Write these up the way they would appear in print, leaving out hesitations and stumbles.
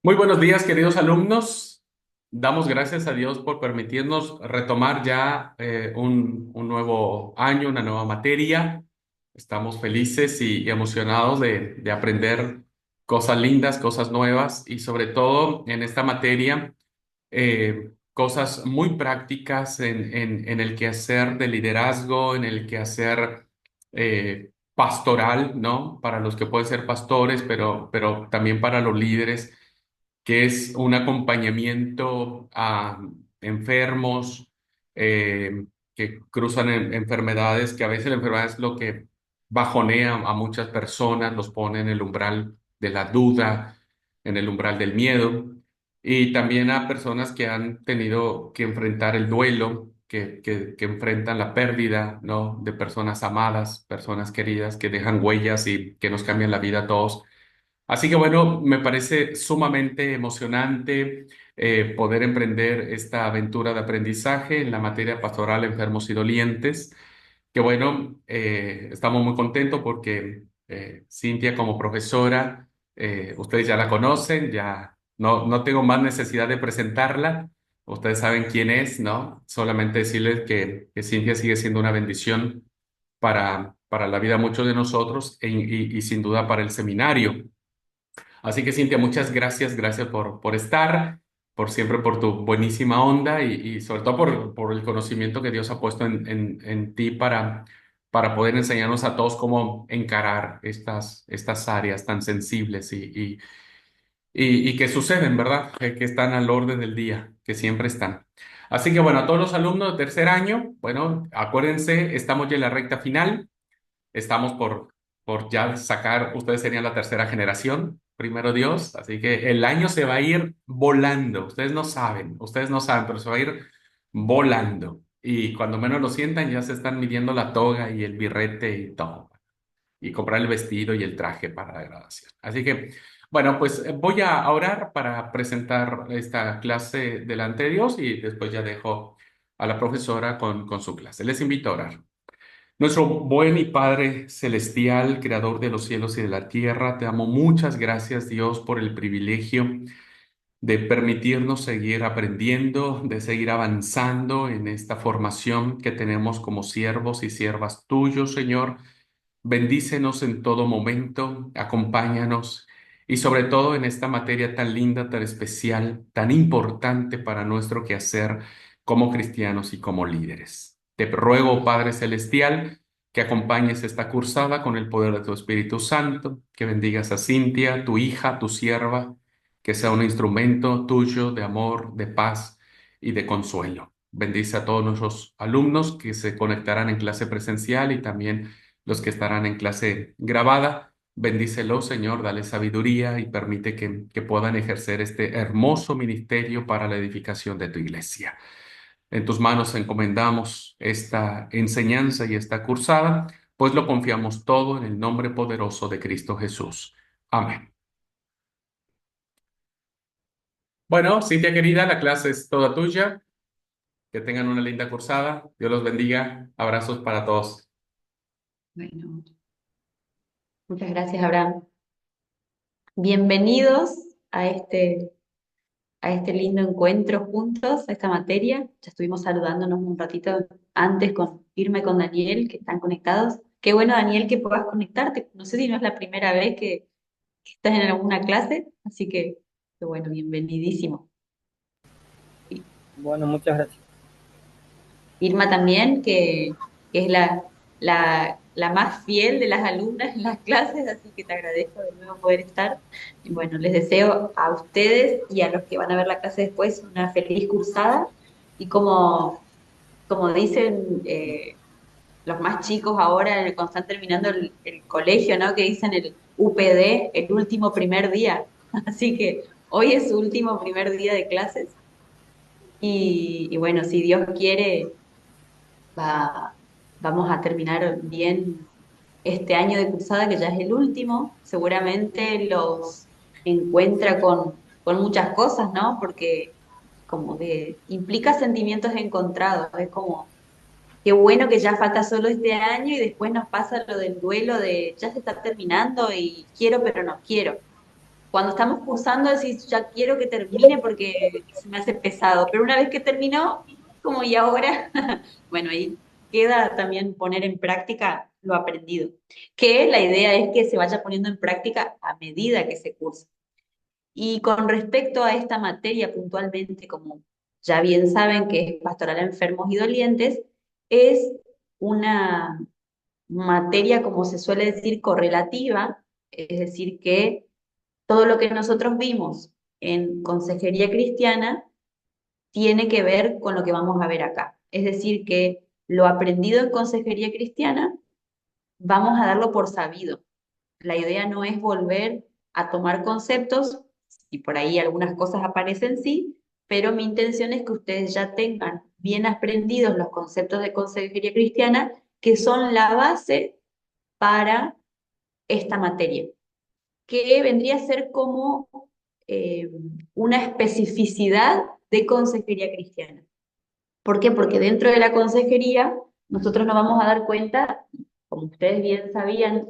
Muy buenos días, queridos alumnos. Damos gracias a Dios por permitirnos retomar ya un nuevo año, una nueva materia. Estamos felices y emocionados de aprender cosas lindas, cosas nuevas y sobre todo en esta materia, cosas muy prácticas en el quehacer de liderazgo, en el quehacer pastoral, ¿no? Para los que pueden ser pastores, pero también para los líderes, que es un acompañamiento a enfermos que cruzan enfermedades, que a veces la enfermedad es lo que bajonea a muchas personas, los pone en el umbral de la duda, en el umbral del miedo, y también a personas que han tenido que enfrentar el duelo, que enfrentan la pérdida, ¿no? De personas amadas, personas queridas, que dejan huellas y que nos cambian la vida a todos. Así que bueno, me parece sumamente emocionante poder emprender esta aventura de aprendizaje en la materia pastoral enfermos y dolientes. Que bueno, estamos muy contentos porque Cintia como profesora, ustedes ya la conocen, ya no tengo más necesidad de presentarla. Ustedes saben quién es, ¿no? Solamente decirles que Cintia sigue siendo una bendición para la vida de muchos de nosotros y sin duda para el seminario. Así que Cintia, muchas gracias, gracias por estar, por siempre por tu buenísima onda y sobre todo por el conocimiento que Dios ha puesto en ti para poder enseñarnos a todos cómo encarar estas áreas tan sensibles y que suceden, ¿verdad? Que están al orden del día, que siempre están. Así que bueno, a todos los alumnos de tercer año, bueno, acuérdense, estamos ya en la recta final. Estamos por ya sacar, ustedes serían la tercera generación, primero Dios, así que el año se va a ir volando. Ustedes no saben, pero se va a ir volando. Y cuando menos lo sientan, ya se están midiendo la toga y el birrete y todo, y comprar el vestido y el traje para la graduación. Así que, bueno, pues voy a orar para presentar esta clase delante de Dios y después ya dejo a la profesora con su clase. Les invito a orar. Nuestro buen y Padre celestial, creador de los cielos y de la tierra, te damos muchas gracias, Dios, por el privilegio de permitirnos seguir aprendiendo, de seguir avanzando en esta formación que tenemos como siervos y siervas tuyos, Señor. Bendícenos en todo momento, acompáñanos y sobre todo en esta materia tan linda, tan especial, tan importante para nuestro quehacer como cristianos y como líderes. Te ruego, Padre Celestial, que acompañes esta cursada con el poder de tu Espíritu Santo, que bendigas a Cintia, tu hija, tu sierva, que sea un instrumento tuyo de amor, de paz y de consuelo. Bendice a todos nuestros alumnos que se conectarán en clase presencial y también los que estarán en clase grabada. Bendícelos, Señor, dale sabiduría y permite que puedan ejercer este hermoso ministerio para la edificación de tu iglesia. En tus manos encomendamos esta enseñanza y esta cursada, pues lo confiamos todo en el nombre poderoso de Cristo Jesús. Amén. Bueno, Cintia querida, la clase es toda tuya. Que tengan una linda cursada. Dios los bendiga. Abrazos para todos. Bueno, muchas gracias, Abraham. Bienvenidos a este lindo encuentro juntos, a esta materia. Ya estuvimos saludándonos un ratito antes con Irma y con Daniel, que están conectados. Qué bueno, Daniel, que puedas conectarte. No sé si no es la primera vez que estás en alguna clase, así que, qué bueno, bienvenidísimo. Y Bueno, muchas gracias. Irma también, que es la más fiel de las alumnas en las clases, así que te agradezco de nuevo poder estar. Y bueno, les deseo a ustedes y a los que van a ver la clase después una feliz cursada. Y como dicen los más chicos ahora, cuando están terminando el colegio, ¿no? Que dicen el UPD, el último primer día. Así que hoy es su último primer día de clases. Y bueno, si Dios quiere va, vamos a terminar bien este año de cursada, que ya es el último. Seguramente los encuentra con muchas cosas, ¿no? Porque como que implica sentimientos encontrados. Es como, qué bueno que ya falta solo este año y después nos pasa lo del duelo de ya se está terminando y quiero pero no quiero. cuando estamos cursando decís, ya quiero que termine porque se me hace pesado, pero una vez que terminó, como y ahora, bueno, ahí queda también poner en práctica lo aprendido, que la idea es que se vaya poniendo en práctica a medida que se cursa. Y con respecto a esta materia puntualmente, como ya bien saben que es pastoral a enfermos y dolientes, es una materia, como se suele decir, correlativa, es decir, que todo lo que nosotros vimos en consejería cristiana tiene que ver con lo que vamos a ver acá. Es decir, que lo aprendido en consejería cristiana vamos a darlo por sabido. La idea no es volver a tomar conceptos, y por ahí algunas cosas aparecen sí, pero mi intención es que ustedes ya tengan bien aprendidos los conceptos de consejería cristiana, que son la base para esta materia, que vendría a ser como eh, una especificidad de consejería cristiana. ¿Por qué? Porque dentro de la consejería nosotros nos vamos a dar cuenta, como ustedes bien sabían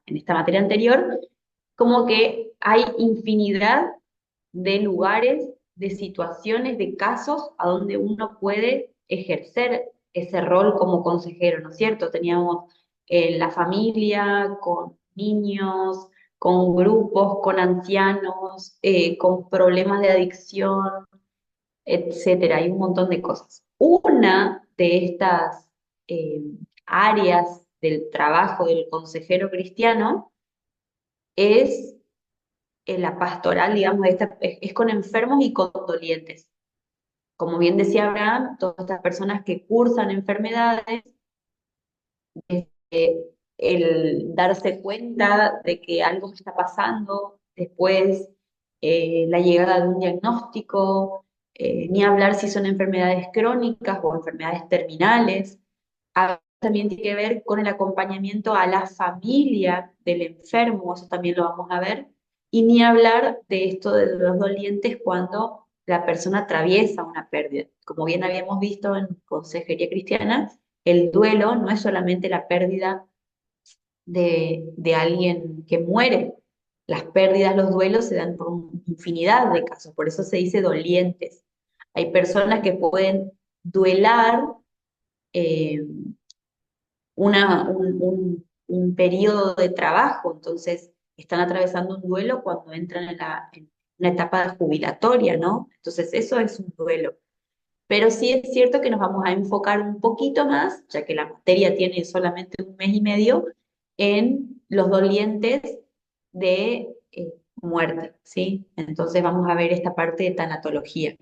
en esta materia anterior, como que hay infinidad de lugares, de situaciones, de casos a donde uno puede ejercer ese rol como consejero, ¿no es cierto? Teníamos la familia, con niños, con grupos, con ancianos, con problemas de adicción, etcétera. Hay un montón de cosas. Una de estas eh, áreas del trabajo del consejero cristiano es la pastoral, digamos, es con enfermos y con dolientes. Como bien decía Abraham, todas estas personas que cursan enfermedades, el darse cuenta de que algo está pasando, después la llegada de un diagnóstico, ni hablar si son enfermedades crónicas o enfermedades terminales. También tiene que ver con el acompañamiento a la familia del enfermo, eso también lo vamos a ver, y ni hablar de esto de los dolientes cuando la persona atraviesa una pérdida. Como bien habíamos visto en Consejería Cristiana, el duelo no es solamente la pérdida de alguien que muere. Las pérdidas, los duelos se dan por infinidad de casos, por eso se dice dolientes. Hay personas que pueden duelar eh, un periodo de trabajo, entonces están atravesando un duelo cuando entran en una etapa jubilatoria, ¿no? Entonces eso es un duelo. Pero sí es cierto que nos vamos a enfocar un poquito más, ya que la materia tiene solamente un mes y medio, en los dolientes de muerte, ¿sí? Entonces vamos a ver esta parte de tanatología.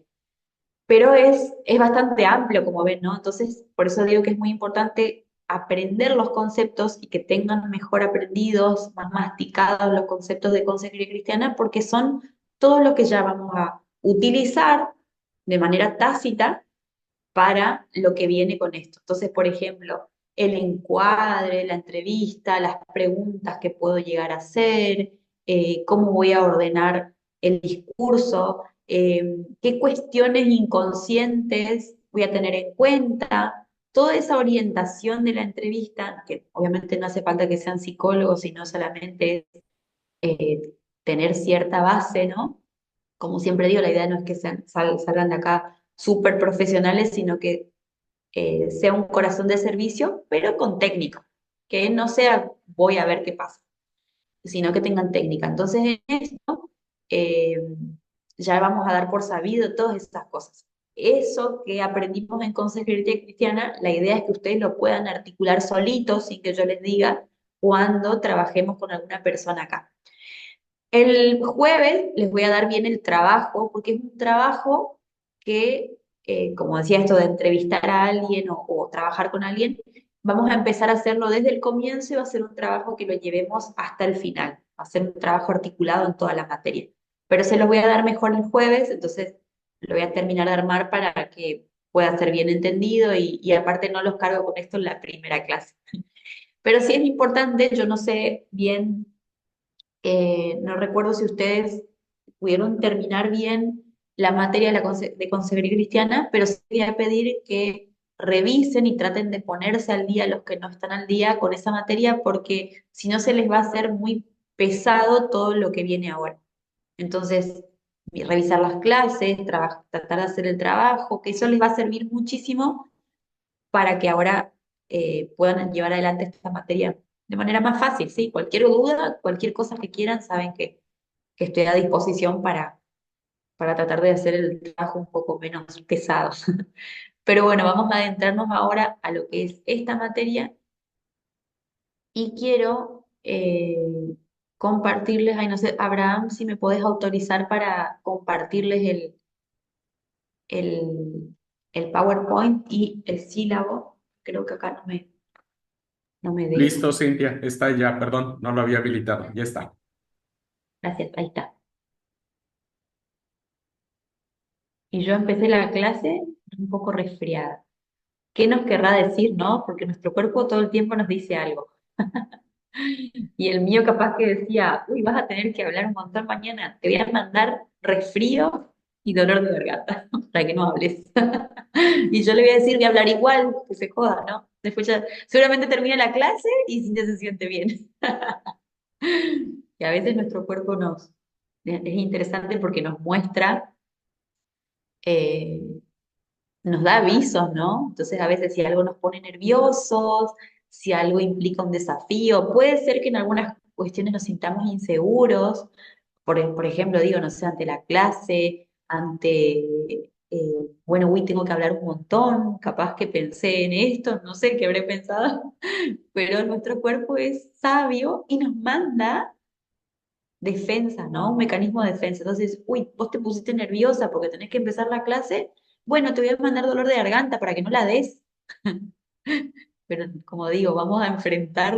Pero es bastante amplio, como ven, ¿no? Entonces, por eso digo que es muy importante aprender los conceptos y que tengan mejor aprendidos, más masticados los conceptos de consejería cristiana, porque son todo lo que ya vamos a utilizar de manera tácita para lo que viene con esto. Entonces, por ejemplo, el encuadre, la entrevista, las preguntas que puedo llegar a hacer, cómo voy a ordenar el discurso, qué cuestiones inconscientes voy a tener en cuenta, toda esa orientación de la entrevista, que obviamente no hace falta que sean psicólogos, sino solamente tener cierta base, ¿no? Como siempre digo, la idea no es que salgan de acá súper profesionales, sino que sea un corazón de servicio, pero con técnica, que no sea voy a ver qué pasa, sino que tengan técnica. Entonces, en esto eh, ya vamos a dar por sabido todas estas cosas. Eso que aprendimos en Consejería Cristiana, la idea es que ustedes lo puedan articular solitos sin que yo les diga cuando trabajemos con alguna persona acá. El jueves les voy a dar bien el trabajo, porque es un trabajo que, como decía esto de entrevistar a alguien o trabajar con alguien, vamos a empezar a hacerlo desde el comienzo y va a ser un trabajo que lo llevemos hasta el final. Va a ser un trabajo articulado en toda la materia. Pero se los voy a dar mejor el jueves, entonces lo voy a terminar de armar para que pueda ser bien entendido y aparte no los cargo con esto en la primera clase. Pero sí es importante, yo no sé bien no recuerdo si ustedes pudieron terminar bien la materia de, de consejería cristiana, pero sí voy a pedir que revisen y traten de ponerse al día los que no están al día con esa materia, porque si no se les va a hacer muy pesado todo lo que viene ahora. Entonces, revisar las clases, tratar de hacer el trabajo, que eso les va a servir muchísimo para que ahora puedan llevar adelante esta materia de manera más fácil, ¿sí? Cualquier duda, cualquier cosa que quieran, saben que estoy a disposición para tratar de hacer el trabajo un poco menos pesado. Pero bueno, vamos a adentrarnos ahora a lo que es esta materia y quiero compartirles, ay, no sé, Abraham, si me podés autorizar para compartirles el, el PowerPoint y el sílabo. Creo que acá no me deja. Listo, Cintia, está ya, perdón, no lo había habilitado, ya está. Gracias, ahí está. Y yo empecé la clase un poco resfriada. ¿Qué nos querrá decir, no? Porque nuestro cuerpo todo el tiempo nos dice algo. Y el mío capaz que decía, uy, vas a tener que hablar un montón mañana, te voy a mandar resfrío y dolor de garganta para que no hables. Y yo le voy a decir, voy a hablar igual, que se joda, ¿no? Después ya, seguramente termina la clase y sí ya se siente bien. Y a veces nuestro cuerpo es interesante porque nos muestra, eh, nos da avisos, ¿no? Entonces a veces si algo nos pone nerviosos, si algo implica un desafío, puede ser que en algunas cuestiones nos sintamos inseguros, por ejemplo, digo, no sé, ante la clase, ante, bueno, uy, tengo que hablar un montón, capaz que pensé en esto, no sé qué habré pensado, pero nuestro cuerpo es sabio y nos manda defensa, ¿no? Un mecanismo de defensa. Entonces, uy, vos te pusiste nerviosa porque tenés que empezar la clase, bueno, te voy a mandar dolor de garganta para que no la des. Pero como digo, vamos a enfrentar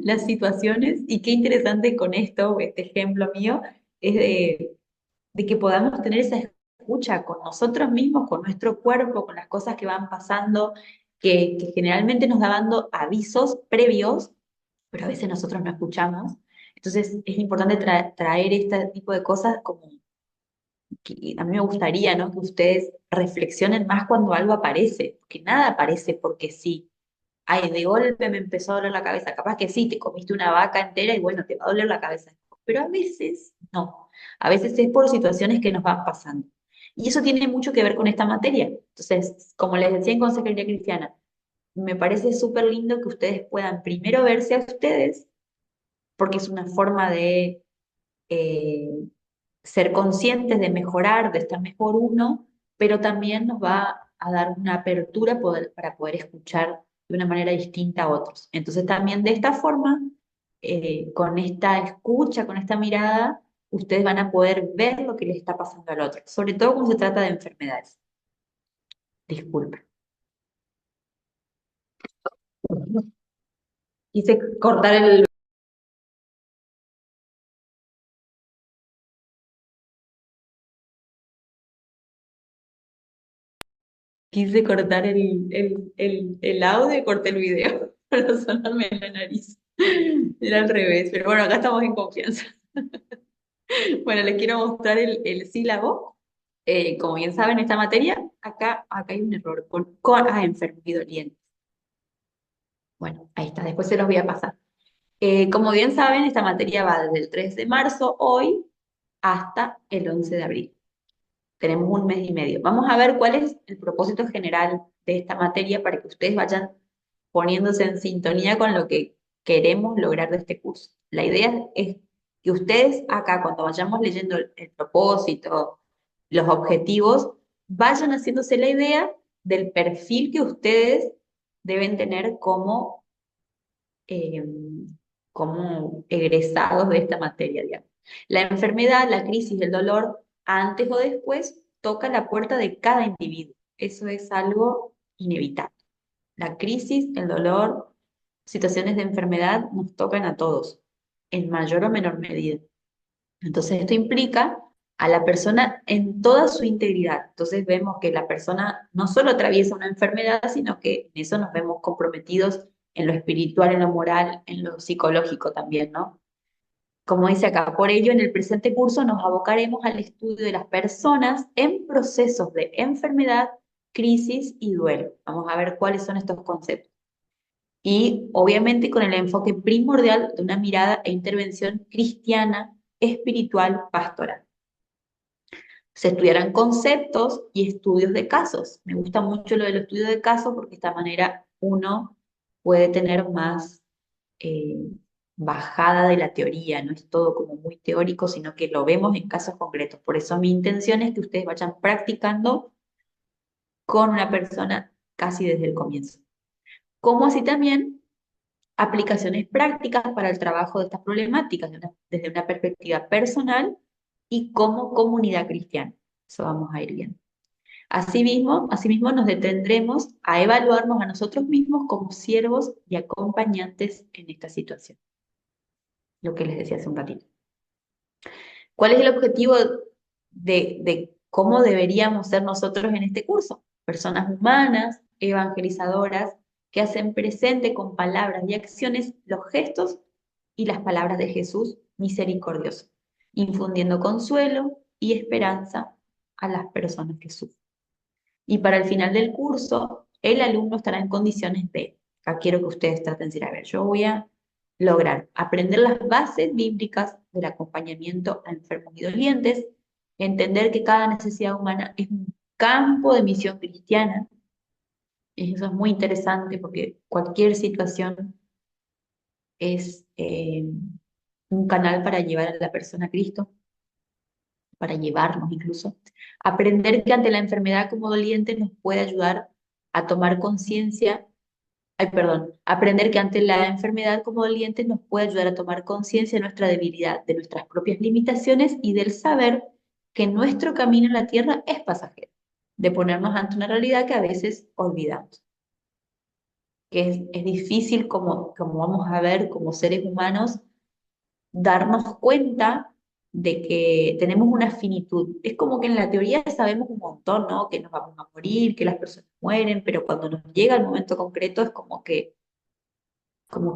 las situaciones y qué interesante con esto, este ejemplo mío, es de que podamos tener esa escucha con nosotros mismos, con nuestro cuerpo, con las cosas que van pasando, que generalmente nos da dando avisos previos, pero a veces nosotros no escuchamos. Entonces es importante traer este tipo de cosas como que a mí me gustaría, ¿no? Que ustedes reflexionen más cuando algo aparece, que nada aparece porque sí. Ay, de golpe me empezó a doler la cabeza. Capaz que sí, te comiste una vaca entera y bueno, te va a doler la cabeza. Pero a veces no. A veces es por situaciones que nos van pasando. Y eso tiene mucho que ver con esta materia. Entonces, como les decía en Consejería Cristiana, me parece súper lindo que ustedes puedan primero verse a ustedes, porque es una forma de eh, ser conscientes, de mejorar, de estar mejor uno, pero también nos va a dar una apertura para poder escuchar de una manera distinta a otros. Entonces también de esta forma, con esta escucha, con esta mirada, ustedes van a poder ver lo que les está pasando al otro, sobre todo cuando se trata de enfermedades. Disculpen. Quise cortar el, quise cortar el audio y corté el video para sonarme en la nariz. Era al revés, pero bueno, acá estamos en confianza. Bueno, les quiero mostrar el sílabo. Como bien saben, esta materia, acá hay un error enfermos y dolientes. Bueno, ahí está, después se los voy a pasar. Como bien saben, esta materia va desde el 3 de marzo, hoy, hasta el 11 de abril. Tenemos un mes y medio. Vamos a ver cuál es el propósito general de esta materia para que ustedes vayan poniéndose en sintonía con lo que queremos lograr de este curso. La idea es que ustedes acá, cuando vayamos leyendo el propósito, los objetivos, vayan haciéndose la idea del perfil que ustedes deben tener eh, como egresados de esta materia, digamos. La enfermedad, la crisis, el dolor, antes o después, toca la puerta de cada individuo. Eso es algo inevitable. La crisis, el dolor, situaciones de enfermedad nos tocan a todos, en mayor o menor medida. Entonces, esto implica a la persona en toda su integridad. Entonces, vemos que la persona no solo atraviesa una enfermedad, sino que en eso nos vemos comprometidos en lo espiritual, en lo moral, en lo psicológico también, ¿no? Como dice acá, por ello, en el presente curso nos abocaremos al estudio de las personas en procesos de enfermedad, crisis y duelo. Vamos a ver cuáles son estos conceptos. y obviamente con el enfoque primordial de una mirada e intervención cristiana, espiritual, pastoral. Se estudiarán conceptos y estudios de casos. Me gusta mucho lo del estudio de casos porque de esta manera uno puede tener más eh, bajada de la teoría, no es todo como muy teórico, sino que lo vemos en casos concretos. Por eso mi intención es que ustedes vayan practicando con una persona casi desde el comienzo. Como así también aplicaciones prácticas para el trabajo de estas problemáticas desde una perspectiva personal y como comunidad cristiana. Eso vamos a ir viendo. Asimismo, nos detendremos a evaluarnos a nosotros mismos como siervos y acompañantes en esta situación, lo que les decía hace un ratito. ¿Cuál es el objetivo de cómo deberíamos ser nosotros en este curso? Personas humanas, evangelizadoras, que hacen presente con palabras y acciones los gestos y las palabras de Jesús misericordioso, infundiendo consuelo y esperanza a las personas que sufren. Y para el final del curso, el alumno estará en condiciones de, acá quiero que ustedes traten de decir, a ver, yo voy a lograr aprender las bases bíblicas del acompañamiento a enfermos y dolientes, entender que cada necesidad humana es un campo de misión cristiana, y eso es muy interesante porque cualquier situación es un canal para llevar a la persona a Cristo, para llevarnos incluso. Aprender que ante la enfermedad como doliente nos puede ayudar a tomar conciencia, ay, perdón, aprender que ante la enfermedad como doliente nos puede ayudar a tomar conciencia de nuestra debilidad, de nuestras propias limitaciones y del saber que nuestro camino en la tierra es pasajero, de ponernos ante una realidad que a veces olvidamos, que es difícil como vamos a ver como seres humanos darnos cuenta de que tenemos una finitud. Es como que en la teoría sabemos un montón, ¿no? Que nos vamos a morir, que las personas mueren, pero cuando nos llega el momento concreto es como que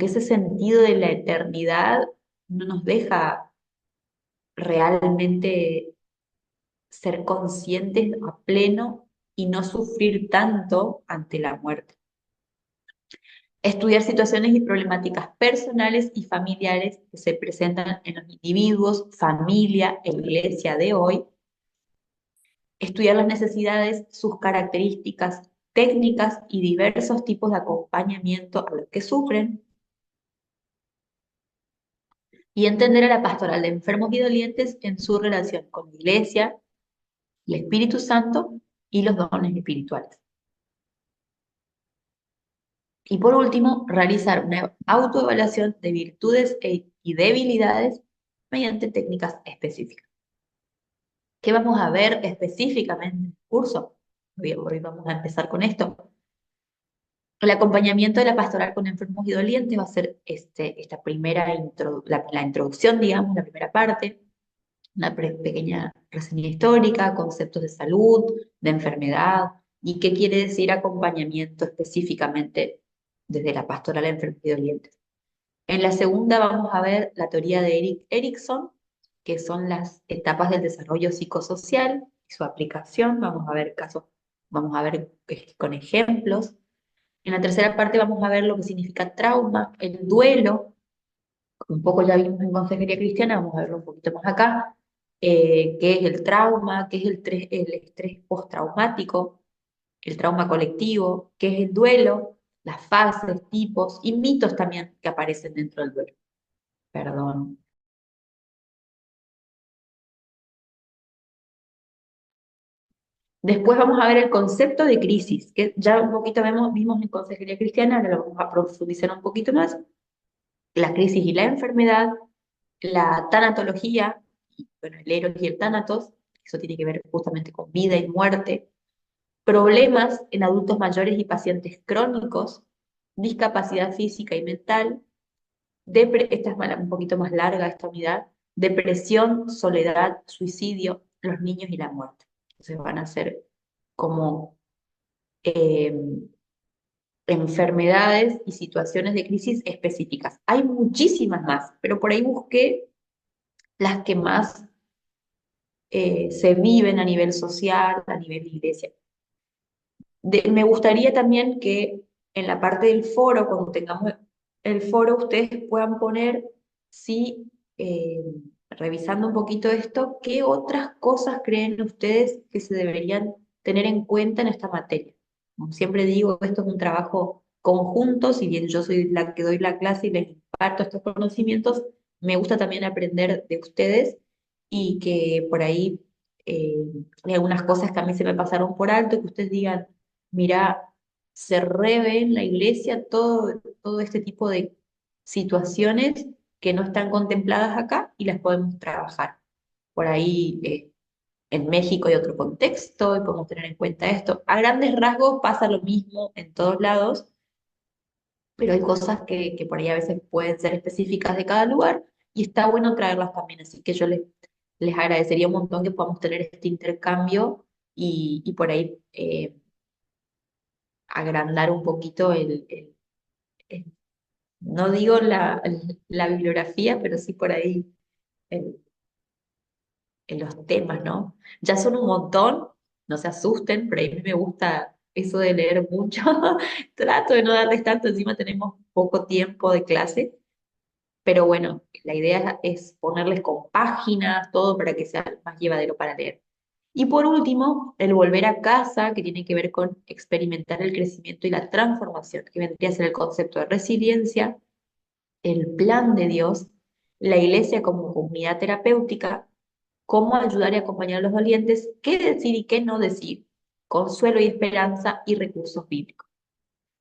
ese sentido de la eternidad no nos deja realmente ser conscientes a pleno y no sufrir tanto ante la muerte. Estudiar situaciones y problemáticas personales y familiares que se presentan en los individuos, familia e iglesia de hoy. Estudiar las necesidades, sus características, técnicas y diversos tipos de acompañamiento a los que sufren. Y entender a la pastoral de enfermos y dolientes en su relación con la iglesia, el Espíritu Santo y los dones espirituales. Y por último, realizar una autoevaluación de virtudes y debilidades mediante técnicas específicas. ¿Qué vamos a ver específicamente en el curso? Hoy vamos a empezar con esto. El acompañamiento de la pastoral con enfermos y dolientes va a ser esta primera la introducción, digamos, la primera parte, una pequeña reseña histórica, conceptos de salud, de enfermedad y qué quiere decir acompañamiento específicamente desde la pastoral a enfermos y dolientes. En la segunda vamos a ver la teoría de Erik Erikson, que son las etapas del desarrollo psicosocial y su aplicación. Vamos a ver casos, vamos a ver con ejemplos. En la tercera parte vamos a ver lo que significa trauma, el duelo, un poco ya vimos en Consejería Cristiana, vamos a verlo un poquito más acá, qué es el trauma, qué es el estrés postraumático, el trauma colectivo, qué es el duelo, las fases, tipos y mitos también que aparecen dentro del duelo. Perdón. Después vamos a ver el concepto de crisis, que ya un poquito vimos en Consejería Cristiana, ahora lo vamos a profundizar un poquito más. La crisis y la enfermedad, la tanatología, y, bueno, el Eros y el Tánatos, eso tiene que ver justamente con vida y muerte, problemas en adultos mayores y pacientes crónicos, discapacidad física y mental, esta es un poquito más larga esta unidad, depresión, soledad, suicidio, los niños y la muerte. Entonces van a ser como eh, enfermedades y situaciones de crisis específicas. Hay muchísimas más, pero por ahí busqué las que más se viven a nivel social, a nivel de iglesia. Me gustaría también que en la parte del foro, cuando tengamos el foro, ustedes puedan poner, sí, revisando un poquito esto, qué otras cosas creen ustedes que se deberían tener en cuenta en esta materia. Como siempre digo, esto es un trabajo conjunto, si bien yo soy la que doy la clase y les imparto estos conocimientos, me gusta también aprender de ustedes y que por ahí hay algunas cosas que a mí se me pasaron por alto, que ustedes digan, mira, se revé en la iglesia todo este tipo de situaciones que no están contempladas acá y las podemos trabajar. Por ahí en México hay otro contexto y podemos tener en cuenta esto. A grandes rasgos pasa lo mismo en todos lados, pero hay cosas que por ahí a veces pueden ser específicas de cada lugar y está bueno traerlas también. Así que yo les agradecería un montón que podamos tener este intercambio y por ahí agrandar un poquito no digo la bibliografía, pero sí por ahí en, en los temas, ¿no? Ya son un montón, no se asusten, pero a mí me gusta eso de leer mucho. Trato de no darles tanto, encima tenemos poco tiempo de clase, pero bueno, la idea es ponerles con páginas, todo para que sea más llevadero para leer. Y por último, el volver a casa, que tiene que ver con experimentar el crecimiento y la transformación, que vendría a ser el concepto de resiliencia, el plan de Dios, la iglesia como comunidad terapéutica, cómo ayudar y acompañar a los dolientes, qué decir y qué no decir, consuelo y esperanza y recursos bíblicos.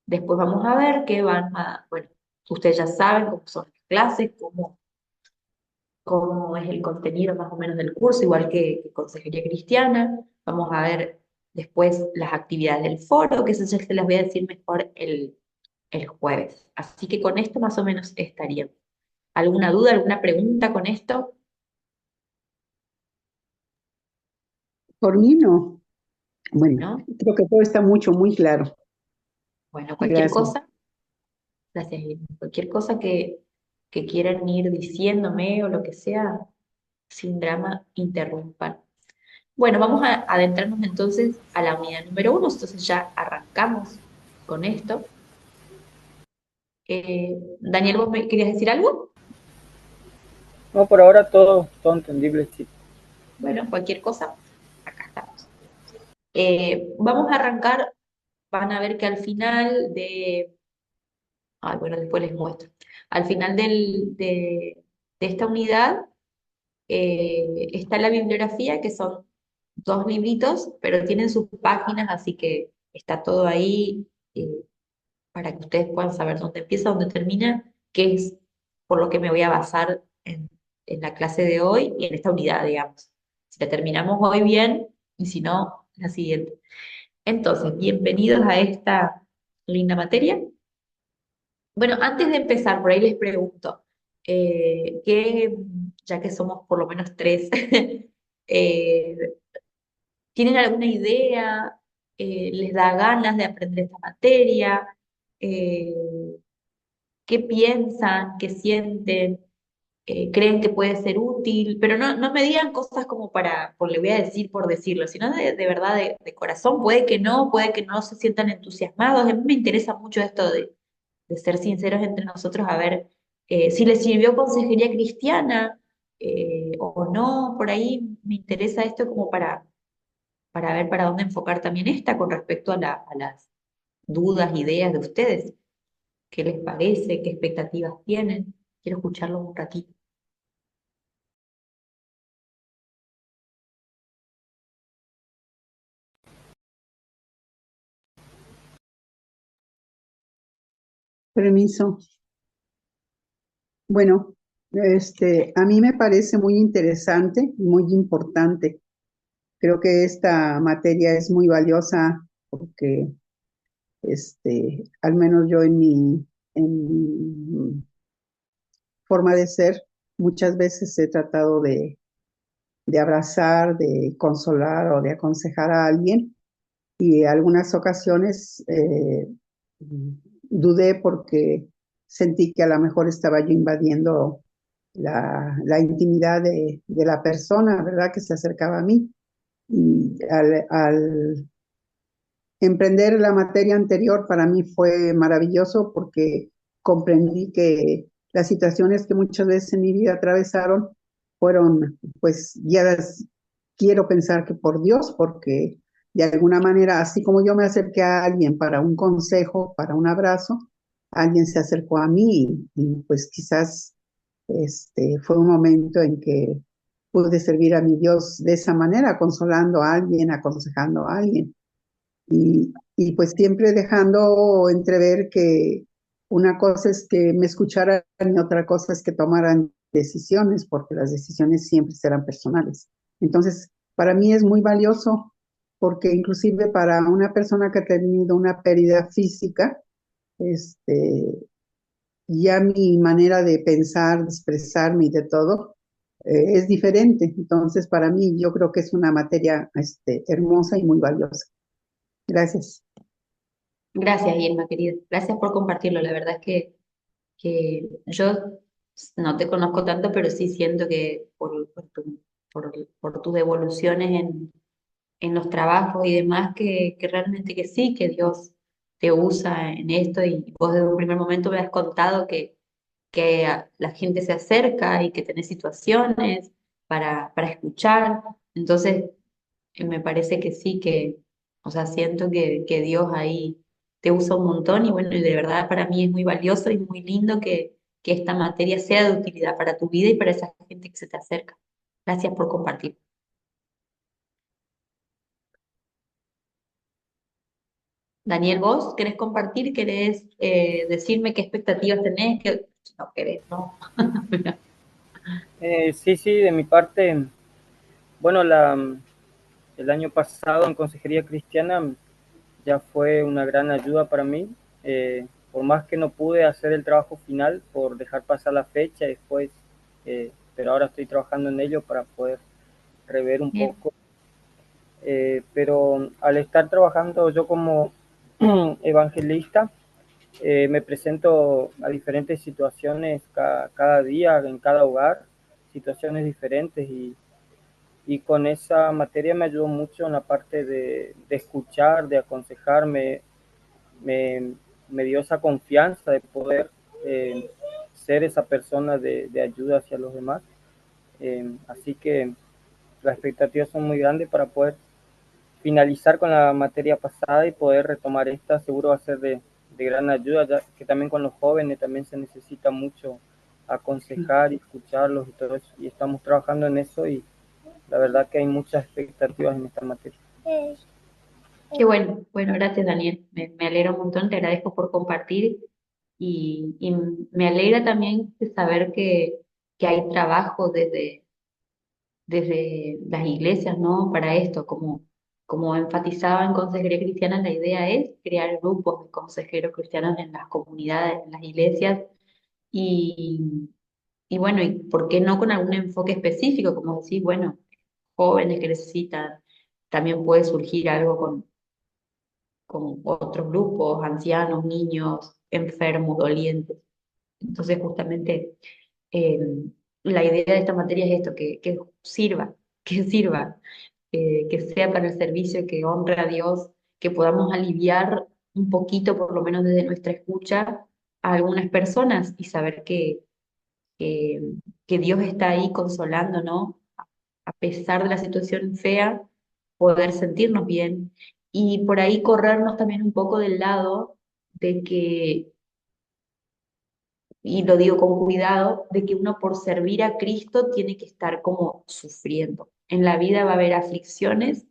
Después vamos a ver qué van a, bueno, ustedes ya saben cómo son las clases, cómo es el contenido más o menos del curso, igual que Consejería Cristiana. Vamos a ver después las actividades del foro, que eso ya se las voy a decir mejor el jueves. Así que con esto más o menos estaría. ¿Alguna duda, alguna pregunta con esto? Por mí no. Bueno, ¿No? creo que todo está muy claro. Bueno, cualquier Gracias. cosa, gracias, Irma. Cualquier cosa que quieran ir diciéndome o lo que sea, sin drama, interrumpan. Bueno, vamos a adentrarnos entonces a la unidad número 1, entonces ya arrancamos con esto. Daniel, ¿vos me querías decir algo? No, por ahora todo entendible, sí. Bueno, cualquier cosa, acá estamos. Vamos a arrancar, van a ver que al final ay, bueno, después les muestro. Al final de esta unidad está la bibliografía, que son dos libritos, pero tienen sus páginas, así que está todo ahí para que ustedes puedan saber dónde empieza, dónde termina, qué es por lo que me voy a basar en la clase de hoy y en esta unidad, digamos. Si la terminamos hoy bien, y si no, la siguiente. Entonces, bienvenidos a esta linda materia. Bueno, antes de empezar, por ahí les pregunto, ya que somos por lo menos tres, eh, ¿tienen alguna idea? ¿Les da ganas de aprender esta materia? Eh, ¿Qué piensan? ¿Qué sienten? ¿Creen que puede ser útil? Pero no me digan cosas como por le voy a decir por decirlo, sino de verdad, de corazón. Puede que no se sientan entusiasmados. A mí me interesa mucho esto de ser sinceros entre nosotros, a ver si les sirvió consejería cristiana o no. Por ahí me interesa esto como para ver para dónde enfocar también esta con respecto a las dudas, ideas de ustedes. ¿Qué les parece? ¿Qué expectativas tienen? Quiero escucharlos un ratito. Permiso. Bueno, a mí me parece muy interesante y muy importante. Creo que esta materia es muy valiosa porque, al menos yo en mi forma de ser, muchas veces he tratado de abrazar, de consolar o de aconsejar a alguien y en algunas ocasiones dudé porque sentí que a lo mejor estaba yo invadiendo la intimidad de la persona, ¿verdad? Que se acercaba a mí. Y al emprender la materia anterior para mí fue maravilloso porque comprendí que las situaciones que muchas veces en mi vida atravesaron fueron pues guiadas, quiero pensar que por Dios, porque de alguna manera, así como yo me acerqué a alguien para un consejo, para un abrazo, alguien se acercó a mí y pues quizás fue un momento en que pude servir a mi Dios de esa manera, consolando a alguien, aconsejando a alguien y pues siempre dejando entrever que una cosa es que me escucharan y otra cosa es que tomaran decisiones, porque las decisiones siempre serán personales. Entonces, para mí es muy valioso porque inclusive para una persona que ha tenido una pérdida física, este, ya mi manera de pensar, de expresarme y de todo es diferente. Entonces, para mí, yo creo que es una materia hermosa y muy valiosa. Gracias. Gracias, Irma, querida. Gracias por compartirlo. La verdad es que yo no te conozco tanto, pero sí siento que por tus devoluciones en los trabajos y demás, que realmente que sí, que Dios te usa en esto y vos desde un primer momento me has contado que la gente se acerca y que tenés situaciones para escuchar. Entonces, me parece que sí, o sea, siento que Dios ahí te usa un montón y bueno, y de verdad para mí es muy valioso y muy lindo que esta materia sea de utilidad para tu vida y para esa gente que se te acerca. Gracias por compartir. Daniel, ¿vos querés compartir? ¿Querés decirme qué expectativas tenés? Si no querés, no. Sí, sí, de mi parte, bueno, el año pasado en Consejería Cristiana ya fue una gran ayuda para mí. Por más que no pude hacer el trabajo final por dejar pasar la fecha después, pero ahora estoy trabajando en ello para poder rever un Bien, poco. Pero al estar trabajando yo como evangelista, me presento a diferentes situaciones cada día, en cada hogar, situaciones diferentes y con esa materia me ayudó mucho en la parte de escuchar, de aconsejarme, me, me dio esa confianza de poder ser esa persona de ayuda hacia los demás. Así que las expectativas son muy grandes para poder finalizar con la materia pasada y poder retomar esta. Seguro va a ser de gran ayuda, ya que también con los jóvenes también se necesita mucho aconsejar y escucharlos y todo eso. Y estamos trabajando en eso y la verdad que hay muchas expectativas en esta materia. qué bueno. Bueno, gracias, Daniel. Me alegra un montón, te agradezco por compartir y me alegra también de saber que hay trabajo desde las iglesias, ¿no? Para esto, como enfatizaba en Consejería Cristiana, la idea es crear grupos de consejeros cristianos en las comunidades, en las iglesias, y, y bueno, y por qué no con algún enfoque específico, como decir, bueno, jóvenes que necesitan, también puede surgir algo con otros grupos, ancianos, niños, enfermos, dolientes. Entonces, justamente eh, la idea de esta materia es esto, que sirva, que sirva, que sea para el servicio, que honre a Dios, que podamos aliviar un poquito, por lo menos desde nuestra escucha, a algunas personas y saber que, que Dios está ahí consolando, ¿no? A pesar de la situación fea, poder sentirnos bien y por ahí corrernos también un poco del lado de que y lo digo con cuidado, de que uno por servir a Cristo tiene que estar como sufriendo. En la vida va a haber aflicciones,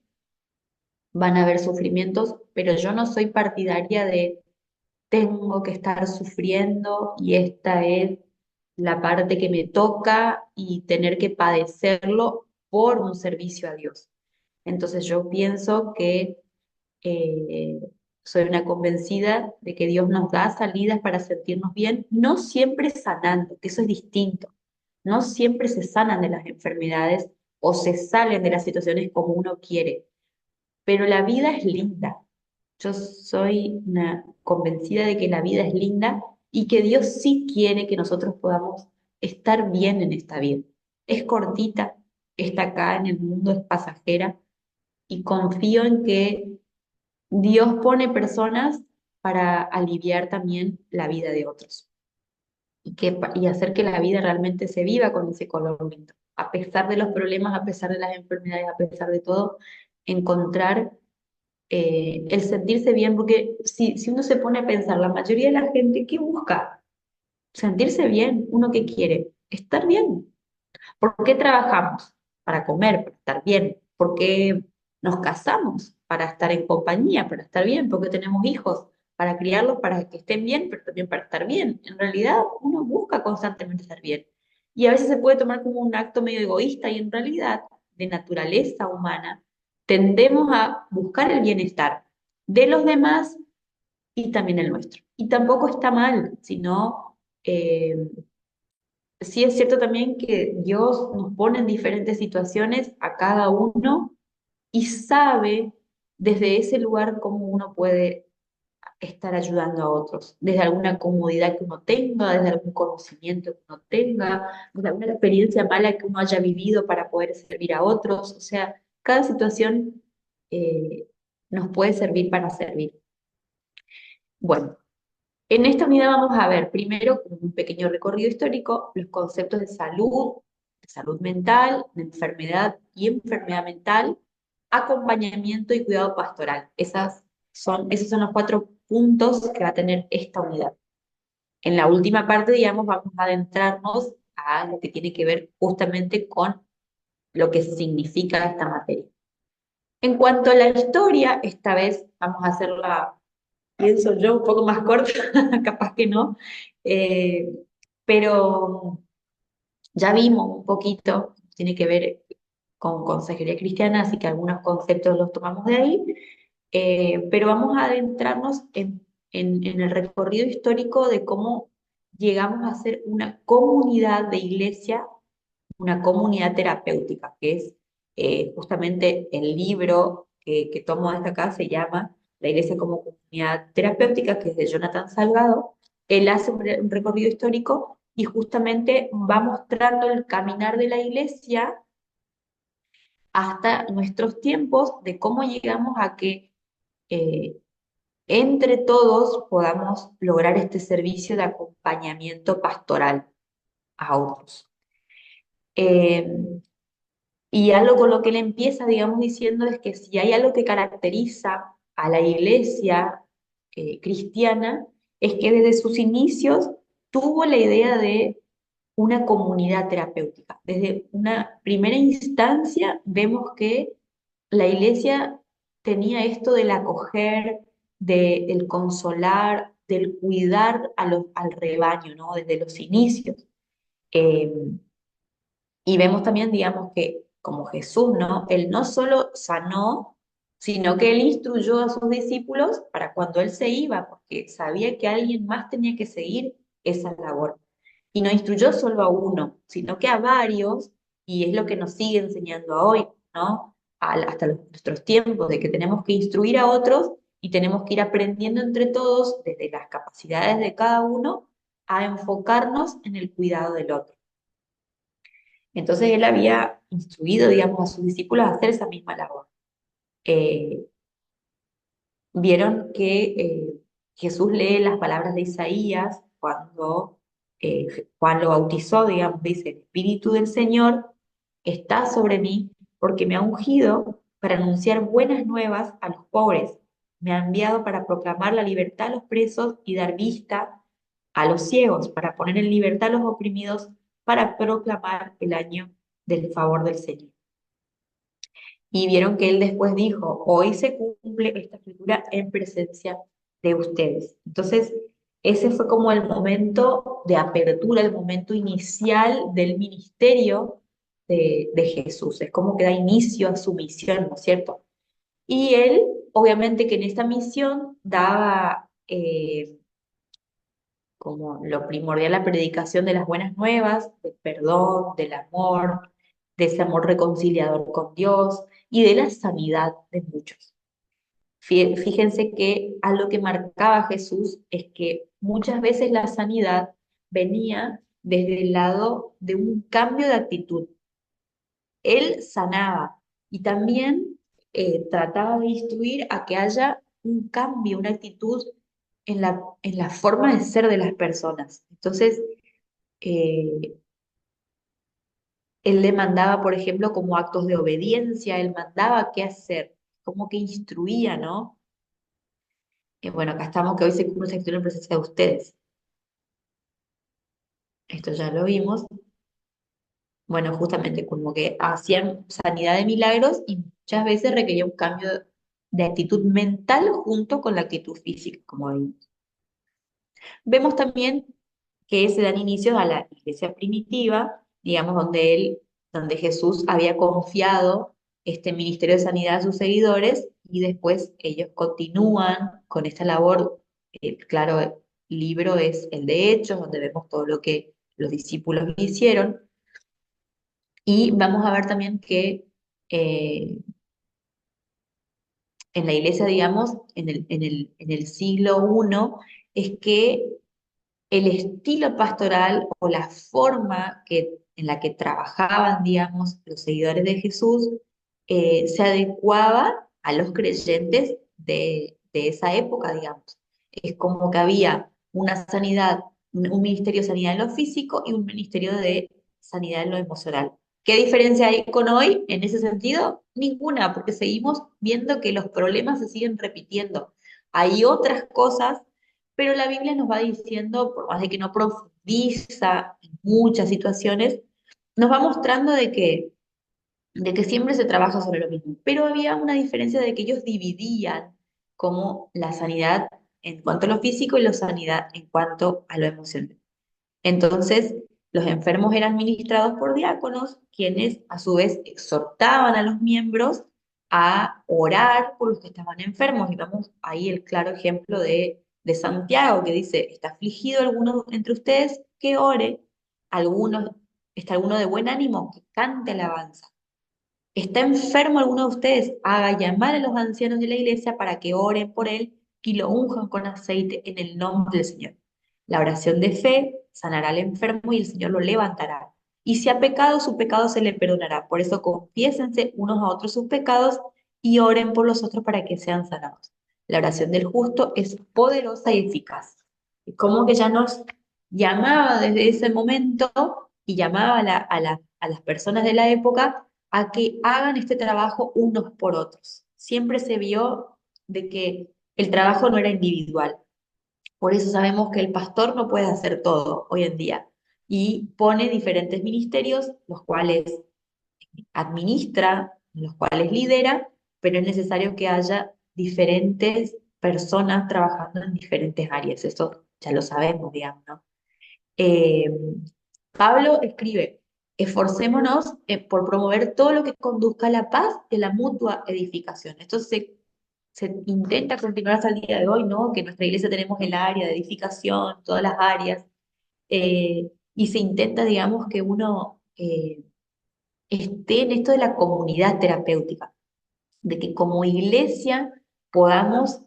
van a haber sufrimientos, pero yo no soy partidaria de tengo que estar sufriendo y esta es la parte que me toca y tener que padecerlo por un servicio a Dios. Entonces yo pienso que eh, soy una convencida de que Dios nos da salidas para sentirnos bien, no siempre sanando, que eso es distinto. No siempre se sanan de las enfermedades o se salen de las situaciones como uno quiere, pero la vida es linda. Yo soy una convencida de que la vida es linda y que Dios sí quiere que nosotros podamos estar bien en esta vida. Es cortita, está acá en el mundo, es pasajera y confío en que Dios pone personas para aliviar también la vida de otros y hacer que la vida realmente se viva con ese color lindo. A pesar de los problemas, a pesar de las enfermedades, a pesar de todo, encontrar el sentirse bien, porque si uno se pone a pensar, la mayoría de la gente, ¿qué busca? Sentirse bien. ¿Uno qué quiere? Estar bien. ¿Por qué trabajamos? Para comer, para estar bien. ¿Por qué nos casamos? Para estar en compañía, para estar bien. ¿Por qué tenemos hijos? Para criarlos, para que estén bien, pero también para estar bien. En realidad, uno busca constantemente estar bien. Y a veces se puede tomar como un acto medio egoísta y en realidad, de naturaleza humana, tendemos a buscar el bienestar de los demás y también el nuestro. Y tampoco está mal, sino sí es cierto también que Dios nos pone en diferentes situaciones a cada uno y sabe desde ese lugar cómo uno puede estar ayudando a otros, desde alguna comodidad que uno tenga, desde algún conocimiento que uno tenga, desde alguna experiencia mala que uno haya vivido para poder servir a otros. O sea, cada situación eh, nos puede servir para servir. Bueno, en esta unidad vamos a ver primero, como un pequeño recorrido histórico, los conceptos de salud mental, de enfermedad y enfermedad mental, acompañamiento y cuidado pastoral. Esos son los 4 puntos que va a tener esta unidad. En la última parte, digamos, vamos a adentrarnos a lo que tiene que ver justamente con lo que significa esta materia. En cuanto a la historia, esta vez vamos a hacerla, pienso yo, un poco más corta, capaz que no, eh, pero ya vimos un poquito, tiene que ver con consejería cristiana, así que algunos conceptos los tomamos de ahí, pero vamos a adentrarnos en el recorrido histórico de cómo llegamos a ser una comunidad de iglesia, una comunidad terapéutica, que es justamente el libro que tomo de acá, se llama La Iglesia como Comunidad Terapéutica, que es de Jonathan Salgado. Él hace un recorrido histórico y justamente va mostrando el caminar de la iglesia hasta nuestros tiempos, de cómo llegamos a que eh, entre todos podamos lograr este servicio de acompañamiento pastoral a otros. Eh, Y algo con lo que él empieza, digamos, diciendo es que si hay algo que caracteriza a la iglesia cristiana, es que desde sus inicios tuvo la idea de una comunidad terapéutica. Desde una primera instancia vemos que la iglesia tenía esto del acoger, del consolar, del cuidar al rebaño, ¿no? Desde los inicios. Eh, y vemos también, digamos, que como Jesús, ¿no? Él no solo sanó, sino que él instruyó a sus discípulos para cuando él se iba, porque sabía que alguien más tenía que seguir esa labor. Y no instruyó solo a uno, sino que a varios, y es lo que nos sigue enseñando hoy, ¿no? Hasta nuestros tiempos, de que tenemos que instruir a otros y tenemos que ir aprendiendo entre todos, desde las capacidades de cada uno, a enfocarnos en el cuidado del otro. Entonces él había instruido, digamos, a sus discípulos a hacer esa misma labor. Eh, Vieron que Jesús lee las palabras de Isaías cuando Juan lo bautizó, digamos, dice, el Espíritu del Señor está sobre mí porque me ha ungido para anunciar buenas nuevas a los pobres. Me ha enviado para proclamar la libertad a los presos y dar vista a los ciegos, para poner en libertad a los oprimidos, para proclamar el año del favor del Señor. Y vieron que él después dijo, hoy se cumple esta escritura en presencia de ustedes. Entonces, ese fue como el momento de apertura, el momento inicial del ministerio de Jesús. Es como que da inicio a su misión, ¿no es cierto? Y él, obviamente que en esta misión daba como lo primordial la predicación de las buenas nuevas, del perdón, del amor, de ese amor reconciliador con Dios y de la sanidad de muchos. Fíjense que algo que marcaba Jesús es que muchas veces la sanidad venía desde el lado de un cambio de actitud. Él sanaba y también trataba de instruir a que haya un cambio, una actitud en la forma de ser de las personas. Entonces, eh, él le mandaba, por ejemplo, como actos de obediencia, él mandaba qué hacer, como que instruía, ¿no? Bueno, acá estamos, que hoy se cumple esa historia en presencia de ustedes. Esto ya lo vimos. Bueno, justamente como que hacían sanidad de milagros y muchas veces requería un cambio de actitud mental junto con la actitud física, como vimos. Vemos también que se dan inicios a la iglesia primitiva, digamos, donde Jesús había confiado este ministerio de sanidad a sus seguidores y después ellos continúan con esta labor. Claro, el libro es el de Hechos, donde vemos todo lo que los discípulos hicieron. Y vamos a ver también que eh, en la iglesia, digamos, en el siglo I, es que el estilo pastoral o la forma en la que trabajaban, digamos, los seguidores de Jesús, se adecuaba a los creyentes de esa época, digamos. Es como que había una sanidad, un ministerio de sanidad en lo físico y un ministerio de sanidad en lo emocional. ¿Qué diferencia hay con hoy en ese sentido? Ninguna, porque seguimos viendo que los problemas se siguen repitiendo. Hay otras cosas, pero la Biblia nos va diciendo, por más de que no profundiza en muchas situaciones, nos va mostrando de que siempre se trabaja sobre lo mismo. Pero había una diferencia de que ellos dividían como la sanidad en cuanto a lo físico y la sanidad en cuanto a lo emocional. Entonces, los enfermos eran ministrados por diáconos, quienes a su vez exhortaban a los miembros a orar por los que estaban enfermos. Y vamos ahí el claro ejemplo de Santiago, que dice, ¿está afligido alguno entre ustedes? Que ore. Alguno, ¿está alguno de buen ánimo? Que cante alabanza. ¿Está enfermo alguno de ustedes? Haga llamar a los ancianos de la iglesia para que oren por él y lo unjan con aceite en el nombre del Señor. La oración de fe sanará al enfermo y el Señor lo levantará. Y si ha pecado, su pecado se le perdonará. Por eso confiésense unos a otros sus pecados y oren por los otros para que sean sanados. La oración del justo es poderosa y eficaz. Y como que ya nos llamaba desde ese momento y llamaba a las personas de la época a que hagan este trabajo unos por otros. Siempre se vio de que el trabajo no era individual. Por eso sabemos que el pastor no puede hacer todo hoy en día y pone diferentes ministerios, los cuales administra, los cuales lidera, pero es necesario que haya diferentes personas trabajando en diferentes áreas. Eso ya lo sabemos, digamos, ¿no? Eh, Pablo escribe, esforcémonos por promover todo lo que conduzca a la paz y a la mutua edificación. Esto se intenta continuar hasta el día de hoy, ¿no? Que en nuestra iglesia tenemos el área de edificación, todas las áreas, y se intenta, digamos, que uno esté en esto de la comunidad terapéutica, de que como iglesia podamos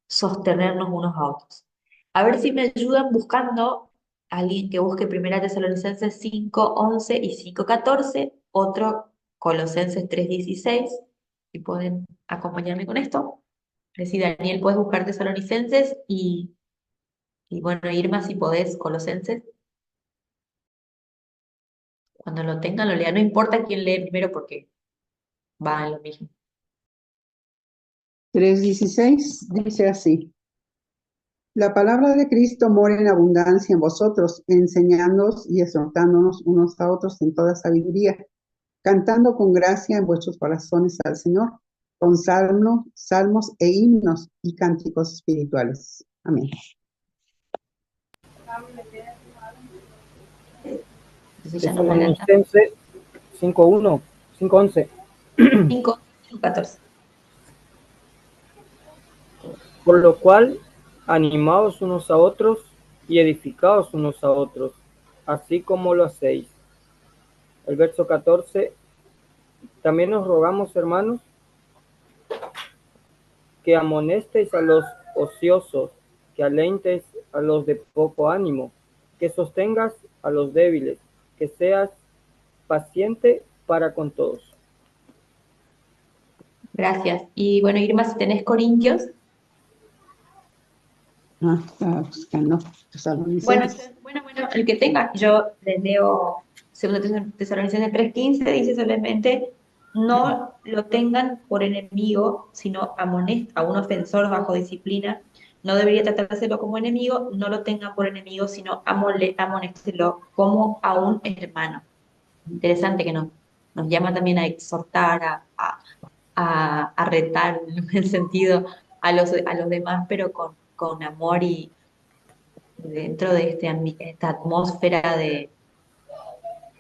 sostenernos unos a otros. A ver si me ayudan buscando a alguien que busque Primera Tesalonicenses 5:11 y 5:14, otro Colosenses 3:16, si pueden acompañarme con esto. Si Daniel, puedes buscar Tesalonicenses y bueno, Irma, si podés, Colosenses. Cuando lo tengan, lo lean. No importa quién lee primero porque va en lo mismo. 3:16 dice así: la palabra de Cristo mora en abundancia en vosotros, enseñándoos y exhortándonos unos a otros en toda sabiduría, cantando con gracia en vuestros corazones al Señor, con salmos e himnos y cánticos espirituales. Amén. Entonces ya nos adelantamos. Tesalonicenses 5:1, 5:11. 5, 14. Por lo cual, animaos unos a otros y edificaos unos a otros, así como lo hacéis. El verso 14, también os rogamos, hermanos, que amonestéis a los ociosos, que alentéis a los de poco ánimo, que sostengas a los débiles, que seas paciente para con todos. Gracias. Y bueno, Irma, si tenés Corintios. Estaba buscando Bueno, Tesalonicenses. bueno, el que tenga, yo les leo 2 Tesalonicenses 3:15, dice solamente, no lo tengan por enemigo, sino a un ofensor bajo disciplina. No debería tratárselo como enemigo, no lo tengan por enemigo, sino amonéstelo como a un hermano. Interesante que nos llama también a exhortar, a retar en el sentido a los demás, pero con amor y dentro de esta atmósfera de,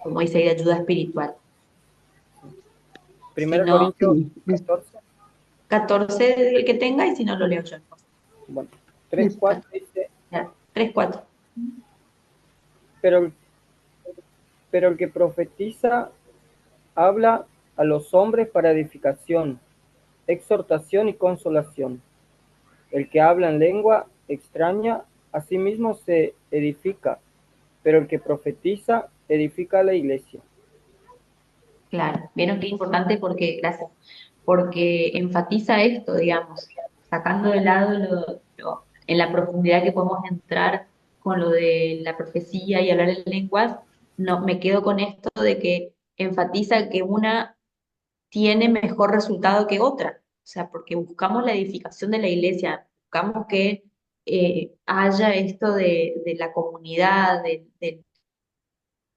como dice, de ayuda espiritual. Si Primera no, Corintios Sí, 14, 14 el que tenga, y si no lo leo yo. bueno, 3, 4 dice, 3, 4. pero, pero el que profetiza habla a los hombres para edificación, exhortación y consolación. El que habla en lengua extraña a sí mismo se edifica, pero el que profetiza edifica a la iglesia. Claro, vieron qué importante porque, gracias, porque enfatiza esto, digamos, sacando de lado en la profundidad que podemos entrar con lo de la profecía y hablar en lenguas, no, me quedo con esto de que enfatiza que una tiene mejor resultado que otra. O sea, porque buscamos la edificación de la iglesia, buscamos que haya esto de la comunidad,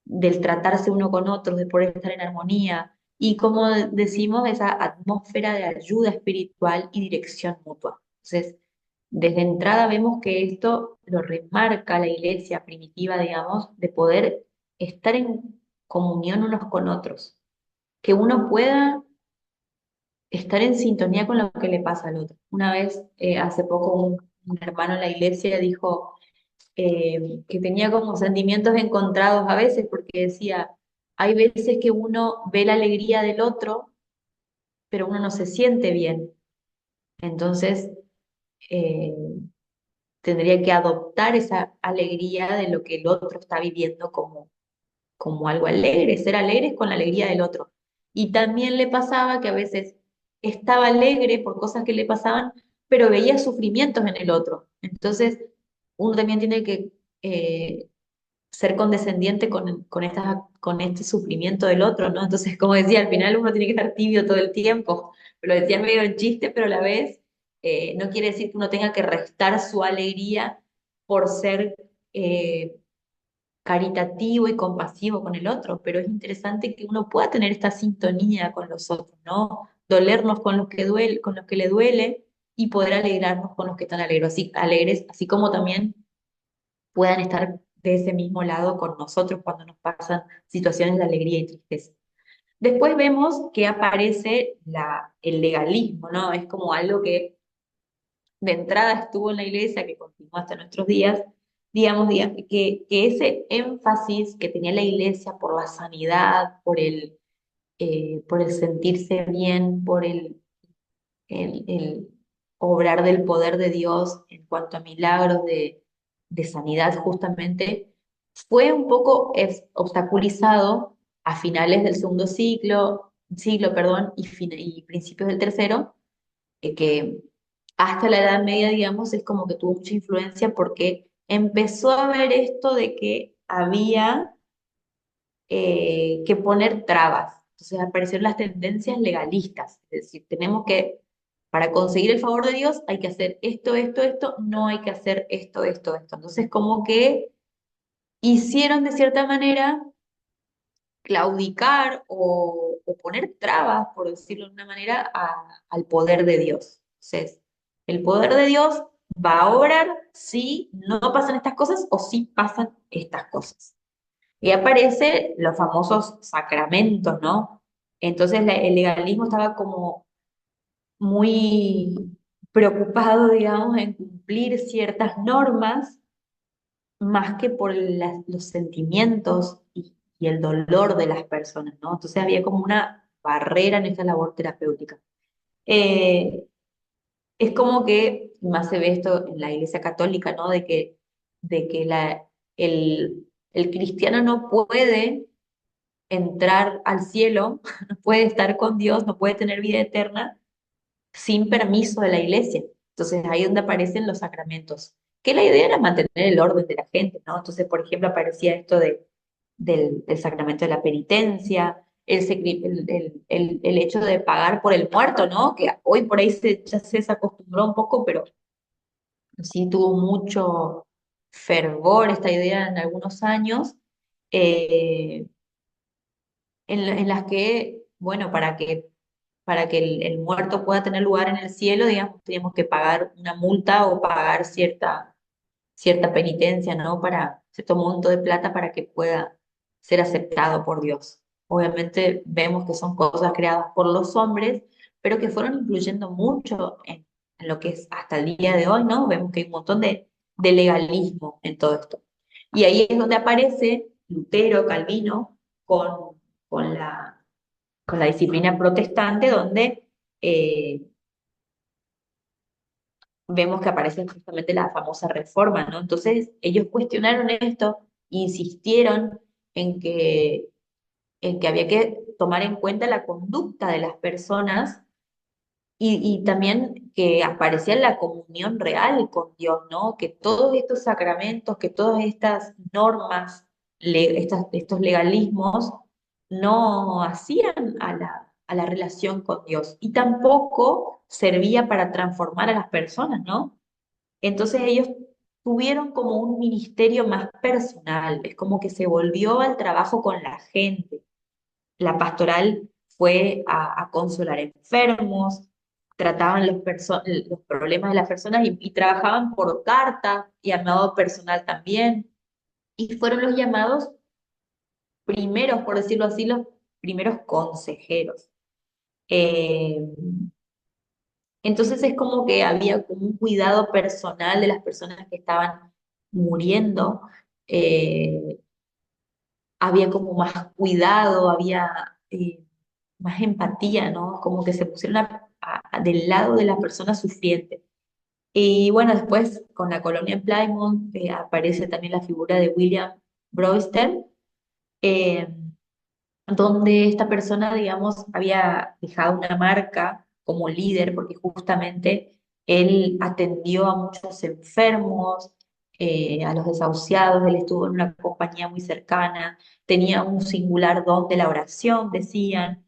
del tratarse uno con otros, de poder estar en armonía y, como decimos, esa atmósfera de ayuda espiritual y dirección mutua. Entonces, desde entrada vemos que esto lo remarca la iglesia primitiva, digamos, de poder estar en comunión unos con otros, que uno pueda estar en sintonía con lo que le pasa al otro. Una vez, hace poco, un hermano en la iglesia dijo que tenía como sentimientos encontrados a veces, porque decía, hay veces que uno ve la alegría del otro, pero uno no se siente bien. Entonces, eh, tendría que adoptar esa alegría de lo que el otro está viviendo como algo alegre, ser alegres con la alegría del otro. Y también le pasaba que a veces estaba alegre por cosas que le pasaban, pero veía sufrimientos en el otro. Entonces, uno también tiene que ser condescendiente con este sufrimiento del otro, ¿no? Entonces, como decía, al final uno tiene que estar tibio todo el tiempo. Lo decía medio en chiste, pero a la vez no quiere decir que uno tenga que restar su alegría por ser caritativo y compasivo con el otro, pero es interesante que uno pueda tener esta sintonía con los otros, ¿no? Dolernos con los que con los que le duele y poder alegrarnos con los que están alegres, así como también puedan estar de ese mismo lado con nosotros cuando nos pasan situaciones de alegría y tristeza. Después vemos que aparece el legalismo, ¿no? Es como algo que de entrada estuvo en la iglesia, que continúa hasta nuestros días, digamos, que ese énfasis que tenía la iglesia por la sanidad, por el sentirse bien, por el obrar del poder de Dios en cuanto a milagros de sanidad justamente, fue un poco obstaculizado a finales del segundo siglo, perdón, y principios del tercero, que hasta la Edad Media, digamos, es como que tuvo mucha influencia porque empezó a ver esto de que había que poner trabas. Entonces aparecieron las tendencias legalistas, es decir, tenemos que, para conseguir el favor de Dios, hay que hacer esto, no hay que hacer esto. Entonces, como que hicieron de cierta manera claudicar o poner trabas, por decirlo de una manera, al poder de Dios. Entonces, el poder de Dios va a obrar si no pasan estas cosas o si pasan estas cosas. Y aparecen los famosos sacramentos, ¿no? Entonces el legalismo estaba como muy preocupado, digamos, en cumplir ciertas normas más que por los sentimientos y el dolor de las personas, ¿no? Entonces había como una barrera en esta labor terapéutica. Eh, es como que, y más se ve esto en la Iglesia Católica, ¿no? De que el cristiano no puede entrar al cielo, no puede estar con Dios, no puede tener vida eterna sin permiso de la iglesia. Entonces ahí es donde aparecen los sacramentos. que la idea era mantener el orden de la gente, ¿no? Entonces, por ejemplo, aparecía esto del sacramento de la penitencia, el hecho de pagar por el muerto, ¿no? Que hoy por ahí ya se desacostumbró un poco, pero sí tuvo mucho fervor esta idea en algunos años, eh, en las que, bueno, para que el muerto pueda tener lugar en el cielo, digamos, teníamos que pagar una multa o pagar cierta penitencia, ¿no? Para cierto monto de plata para que pueda ser aceptado por Dios. Obviamente vemos que son cosas creadas por los hombres, pero que fueron influyendo mucho en lo que es hasta el día de hoy, ¿no? Vemos que hay un montón de legalismo en todo esto. Y ahí es donde aparece Lutero, Calvino, con, con la, con la disciplina protestante, donde eh, vemos que aparece justamente la famosa reforma, ¿no? Entonces, ellos cuestionaron esto, insistieron en que, en que había que tomar en cuenta la conducta de las personas y también que aparecía la comunión real con Dios, ¿no? Que todos estos sacramentos, que todas estas normas, estos legalismos, no hacían a la relación con Dios y tampoco servía para transformar a las personas, ¿no? Entonces ellos tuvieron como un ministerio más personal, es como que se volvió al trabajo con la gente. La pastoral fue a consolar enfermos, trataban los problemas de las personas y trabajaban por carta y a modo personal también. Y fueron los llamados primeros, por decirlo así, los primeros consejeros. Eh, entonces es como que había como un cuidado personal de las personas que estaban muriendo, eh, había como más cuidado, había más empatía, ¿no? Como que se pusieron del lado de la persona sufriente. Y bueno, después con la colonia en Plymouth aparece también la figura de William Brewster, eh, donde esta persona, digamos, había dejado una marca como líder, porque justamente él atendió a muchos enfermos, a los desahuciados, él estuvo en una compañía muy cercana, tenía un singular don de la oración, decían,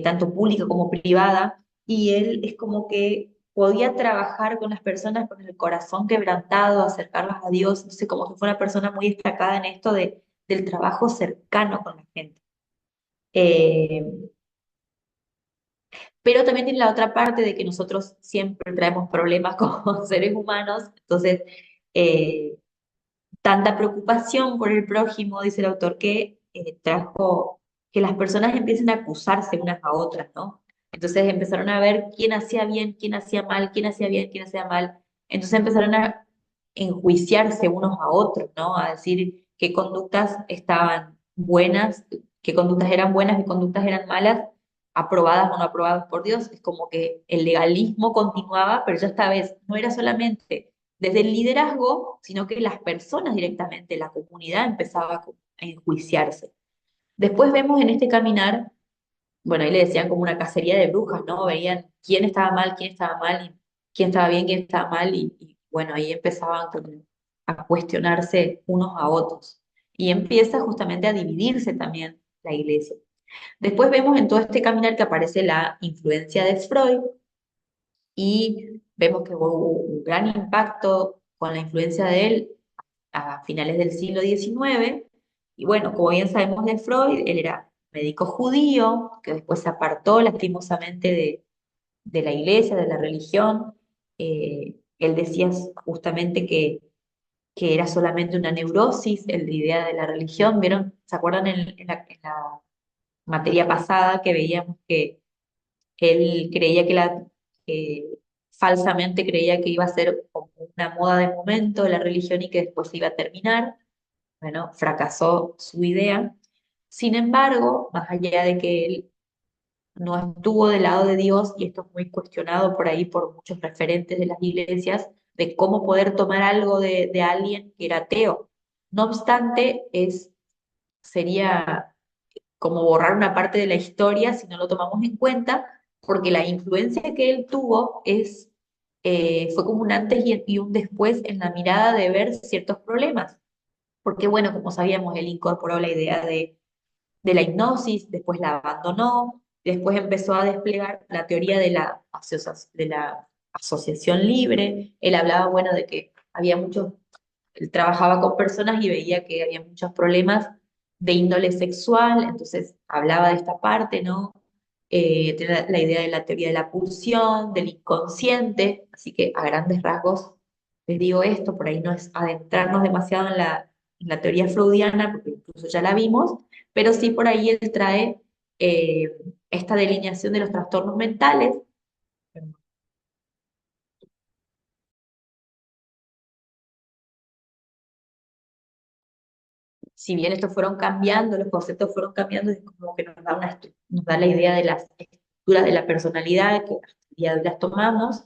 tanto pública como privada, y él es como que podía trabajar con las personas con el corazón quebrantado, acercarlas a Dios, entonces como que fue una persona muy destacada en esto del trabajo cercano con la gente. Eh, pero también tiene la otra parte de que nosotros siempre traemos problemas como seres humanos, entonces eh, tanta preocupación por el prójimo, dice el autor, que trajo que las personas empiecen a acusarse unas a otras, ¿no? Entonces empezaron a ver quién hacía bien, quién hacía mal, quién hacía bien, quién hacía mal. Entonces empezaron a enjuiciarse unos a otros, ¿no? A decir qué conductas estaban buenas, qué conductas eran buenas, qué conductas eran malas, aprobadas o no aprobadas por Dios. Es como que el legalismo continuaba, pero ya esta vez no era solamente desde el liderazgo, sino que las personas directamente, la comunidad empezaba a enjuiciarse. Después vemos en este caminar, bueno, ahí le decían como una cacería de brujas, ¿no? Veían quién estaba mal, y quién estaba bien, quién estaba mal, y bueno, ahí empezaban como a cuestionarse unos a otros. Y empieza justamente a dividirse también la iglesia. Después vemos en todo este caminar que aparece la influencia de Freud, y vemos que hubo un gran impacto con la influencia de él a finales del siglo XIX. Y bueno, como bien sabemos de Freud, él era médico judío, que después se apartó lastimosamente de la iglesia, de la religión. Él decía justamente que era solamente una neurosis, la idea de la religión. ¿Vieron? ¿Se acuerdan en la materia pasada que veíamos que él creía que falsamente creía que iba a ser como una moda de momento la religión y que después se iba a terminar? Bueno, fracasó su idea. Sin embargo, más allá de que él no estuvo del lado de Dios, y esto es muy cuestionado por ahí por muchos referentes de las iglesias, de cómo poder tomar algo de alguien que era ateo. No obstante, sería como borrar una parte de la historia si no lo tomamos en cuenta, porque la influencia que él tuvo fue como un antes y un después en la mirada de ver ciertos problemas. Porque bueno, como sabíamos, él incorporó la idea de la hipnosis, después la abandonó, después empezó a desplegar la teoría de la asociación libre. Él hablaba, bueno, de que había muchos, él trabajaba con personas y veía que había muchos problemas de índole sexual, entonces hablaba de esta parte, ¿no? Tiene la idea de la teoría de la pulsión, del inconsciente, así que a grandes rasgos les digo esto, por ahí no es adentrarnos demasiado en la teoría freudiana, porque incluso ya la vimos, pero sí por ahí él trae eh, esta delineación de los trastornos mentales. Si bien estos fueron cambiando, los conceptos fueron cambiando, es como que nos da la idea de las estructuras de la personalidad que hasta el día de hoy las tomamos,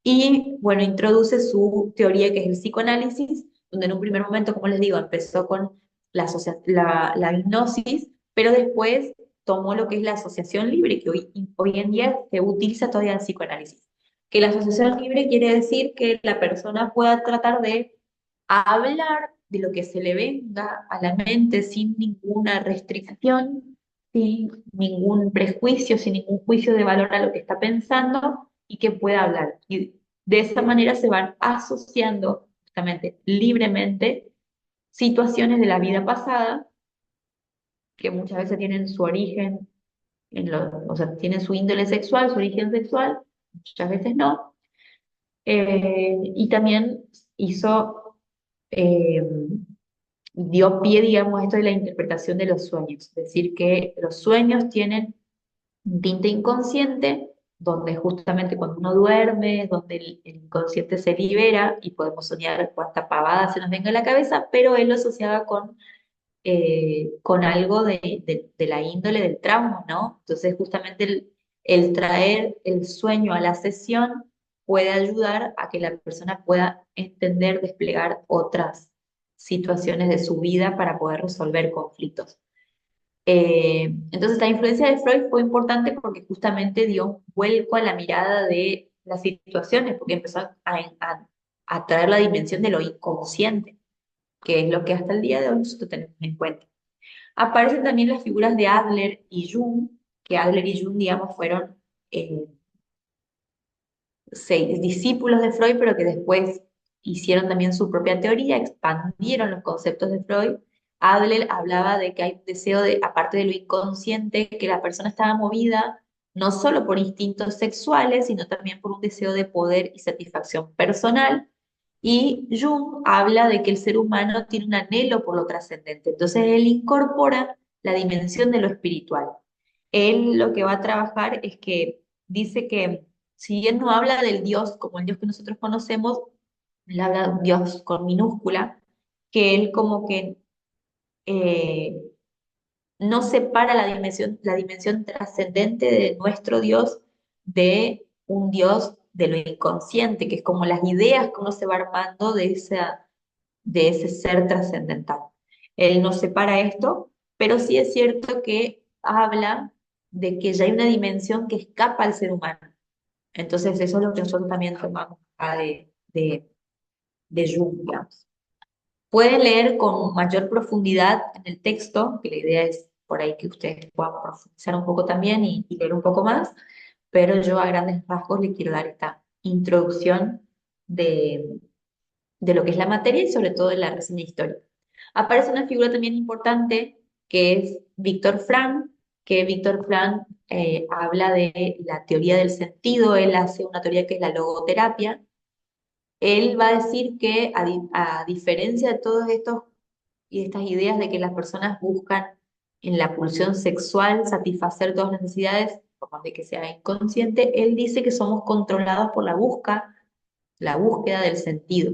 y bueno, introduce su teoría que es el psicoanálisis, donde en un primer momento, como les digo, empezó con la hipnosis, pero después tomó lo que es la asociación libre, que hoy en día se utiliza todavía en psicoanálisis. Que la asociación libre quiere decir que la persona pueda tratar de hablar de lo que se le venga a la mente sin ninguna restricción, sin ningún prejuicio, sin ningún juicio de valor a lo que está pensando y que pueda hablar. Y de esa manera se van asociando justamente libremente situaciones de la vida pasada que muchas veces tienen su origen o sea, tienen su índole sexual, su origen sexual, muchas veces no. Y también hizo eh, dio pie, digamos, a esto de la interpretación de los sueños, es decir, que los sueños tienen un tinte inconsciente, donde justamente cuando uno duerme, donde el inconsciente se libera y podemos soñar cuanta pavada se nos venga a la cabeza, pero él lo asociaba con algo de la índole del trauma, ¿no? Entonces, justamente el traer el sueño a la sesión puede ayudar a que la persona pueda entender, desplegar otras situaciones de su vida para poder resolver conflictos. Entonces, la influencia de Freud fue importante porque justamente dio un vuelco a la mirada de las situaciones, porque empezó a traer la dimensión de lo inconsciente, que es lo que hasta el día de hoy nosotros tenemos en cuenta. Aparecen también las figuras de Adler y Jung, que Adler y Jung, digamos, fueron eh, discípulos de Freud, pero que después hicieron también su propia teoría, expandieron los conceptos de Freud. Adler hablaba de que hay un deseo de, aparte de lo inconsciente, que la persona estaba movida no solo por instintos sexuales, sino también por un deseo de poder y satisfacción personal. Y Jung habla de que el ser humano tiene un anhelo por lo trascendente. Entonces él incorpora la dimensión de lo espiritual. Él lo que va a trabajar es que dice que si bien no habla del Dios como el Dios que nosotros conocemos, él habla de un Dios con minúscula, que él como que eh, no separa la dimensión trascendente de nuestro Dios de un Dios de lo inconsciente, que es como las ideas que uno se va armando de ese ser trascendental. Él no separa esto, pero sí es cierto que habla de que ya hay una dimensión que escapa al ser humano. Entonces eso es lo que nosotros también tomamos acá de Jung, digamos. Pueden leer con mayor profundidad en el texto, que la idea es por ahí que ustedes puedan profundizar un poco también y leer un poco más, pero yo a grandes rasgos le quiero dar esta introducción de, de lo que es la materia y sobre todo de la reseña histórica. Aparece una figura también importante que es Víctor Frank, que Víctor Frank habla de la teoría del sentido, él hace una teoría que es la logoterapia. Él va a decir que a diferencia de todos estos y estas ideas de que las personas buscan en la pulsión sexual satisfacer todas las necesidades, por más de que sea inconsciente, él dice que somos controlados por la búsqueda del sentido.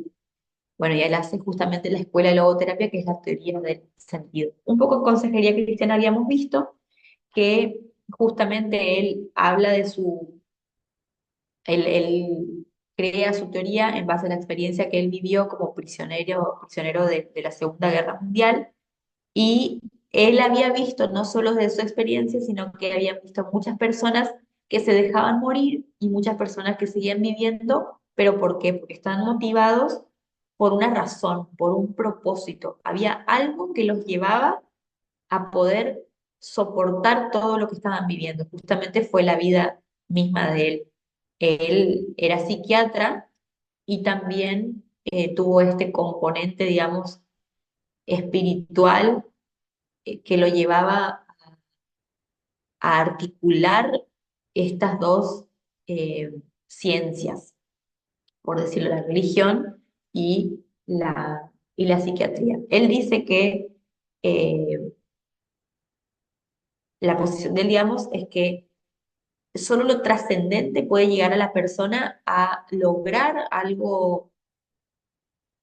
Bueno, y él hace justamente la escuela de logoterapia, que es la teoría del sentido. Un poco en consejería cristiana habíamos visto que justamente él habla de él crea su teoría en base a la experiencia que él vivió como prisionero de la Segunda Guerra Mundial, y él había visto no solo de su experiencia, sino que había visto muchas personas que se dejaban morir y muchas personas que seguían viviendo ¿Pero por qué? Porque están motivados por una razón, por un propósito. Había algo que los llevaba a poder soportar todo lo que estaban viviendo. Justamente fue la vida misma de él. Él era psiquiatra y también tuvo este componente, digamos, espiritual que lo llevaba a articular estas dos eh, ciencias, por decirlo, la religión y la psiquiatría. Él dice que eh, la posición de él, digamos, es que solo lo trascendente puede llegar a la persona a lograr algo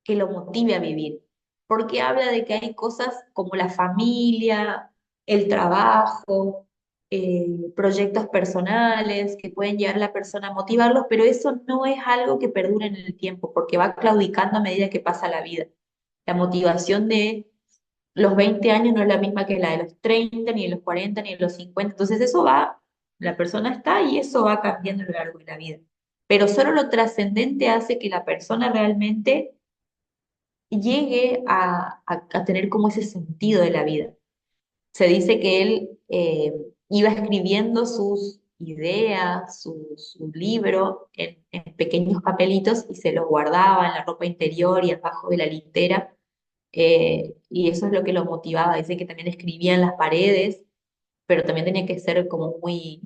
que lo motive a vivir, porque habla de que hay cosas como la familia, el trabajo, proyectos personales que pueden llevar a la persona a motivarlos, pero eso no es algo que perdure en el tiempo, porque va claudicando a medida que pasa la vida. La motivación de los 20 años no es la misma que la de los 30 ni de los 40 ni de los 50. Entonces eso va, la persona está y eso va cambiando a lo largo de la vida. Pero solo lo trascendente hace que la persona realmente llegue a tener como ese sentido de la vida. Se dice que él iba escribiendo sus ideas, su libro en pequeños papelitos y se los guardaba en la ropa interior y abajo de la litera, y eso es lo que lo motivaba. Dice que también escribía en las paredes, pero también tenía que ser como muy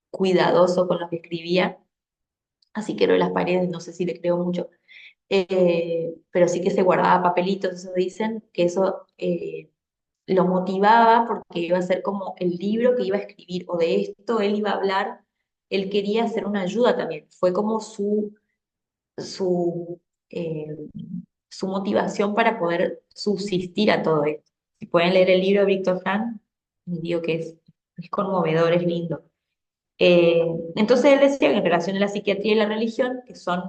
cuidadoso con lo que escribía, así que lo de las paredes no sé si le creo mucho. Pero sí que se guardaba papelitos, eso dicen, que eso lo motivaba porque iba a ser como el libro que iba a escribir, o de esto él iba a hablar. Él quería hacer una ayuda también, fue como su, eh, su motivación para poder subsistir a todo esto. Si pueden leer el libro de Víctor Frank, les digo que es conmovedor, es lindo. Entonces él decía que en relación a la psiquiatría y la religión, que son,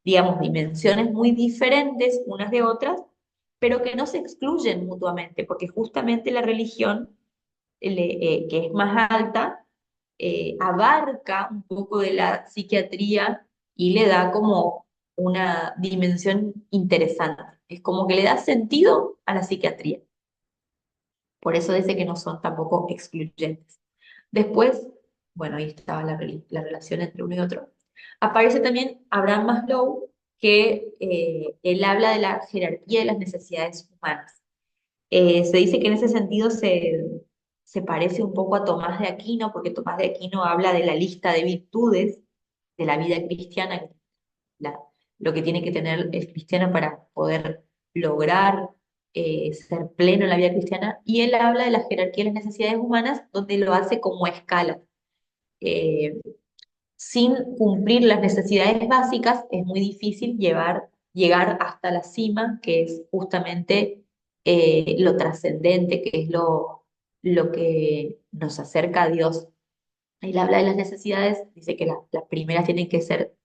digamos, dimensiones muy diferentes unas de otras, pero que no se excluyen mutuamente, porque justamente la religión, que es más alta, abarca un poco de la psiquiatría y le da como una dimensión interesante. Es como que le da sentido a la psiquiatría. Por eso dice que no son tampoco excluyentes. Después, bueno, ahí estaba la relación entre uno y otro. Aparece también Abraham Maslow, que él habla de la jerarquía de las necesidades humanas. Se dice que en ese sentido se parece un poco a Tomás de Aquino, porque Tomás de Aquino habla de la lista de virtudes de la vida cristiana, la- lo que tiene que tener el cristiano para poder lograr ser pleno en la vida cristiana, y él habla de la jerarquía de las necesidades humanas, donde lo hace como escala. Eh, Sin cumplir las necesidades básicas es muy difícil llegar hasta la cima, que es justamente lo trascendente, que es lo que nos acerca a Dios. Él habla de las necesidades, dice que las primeras tienen que ser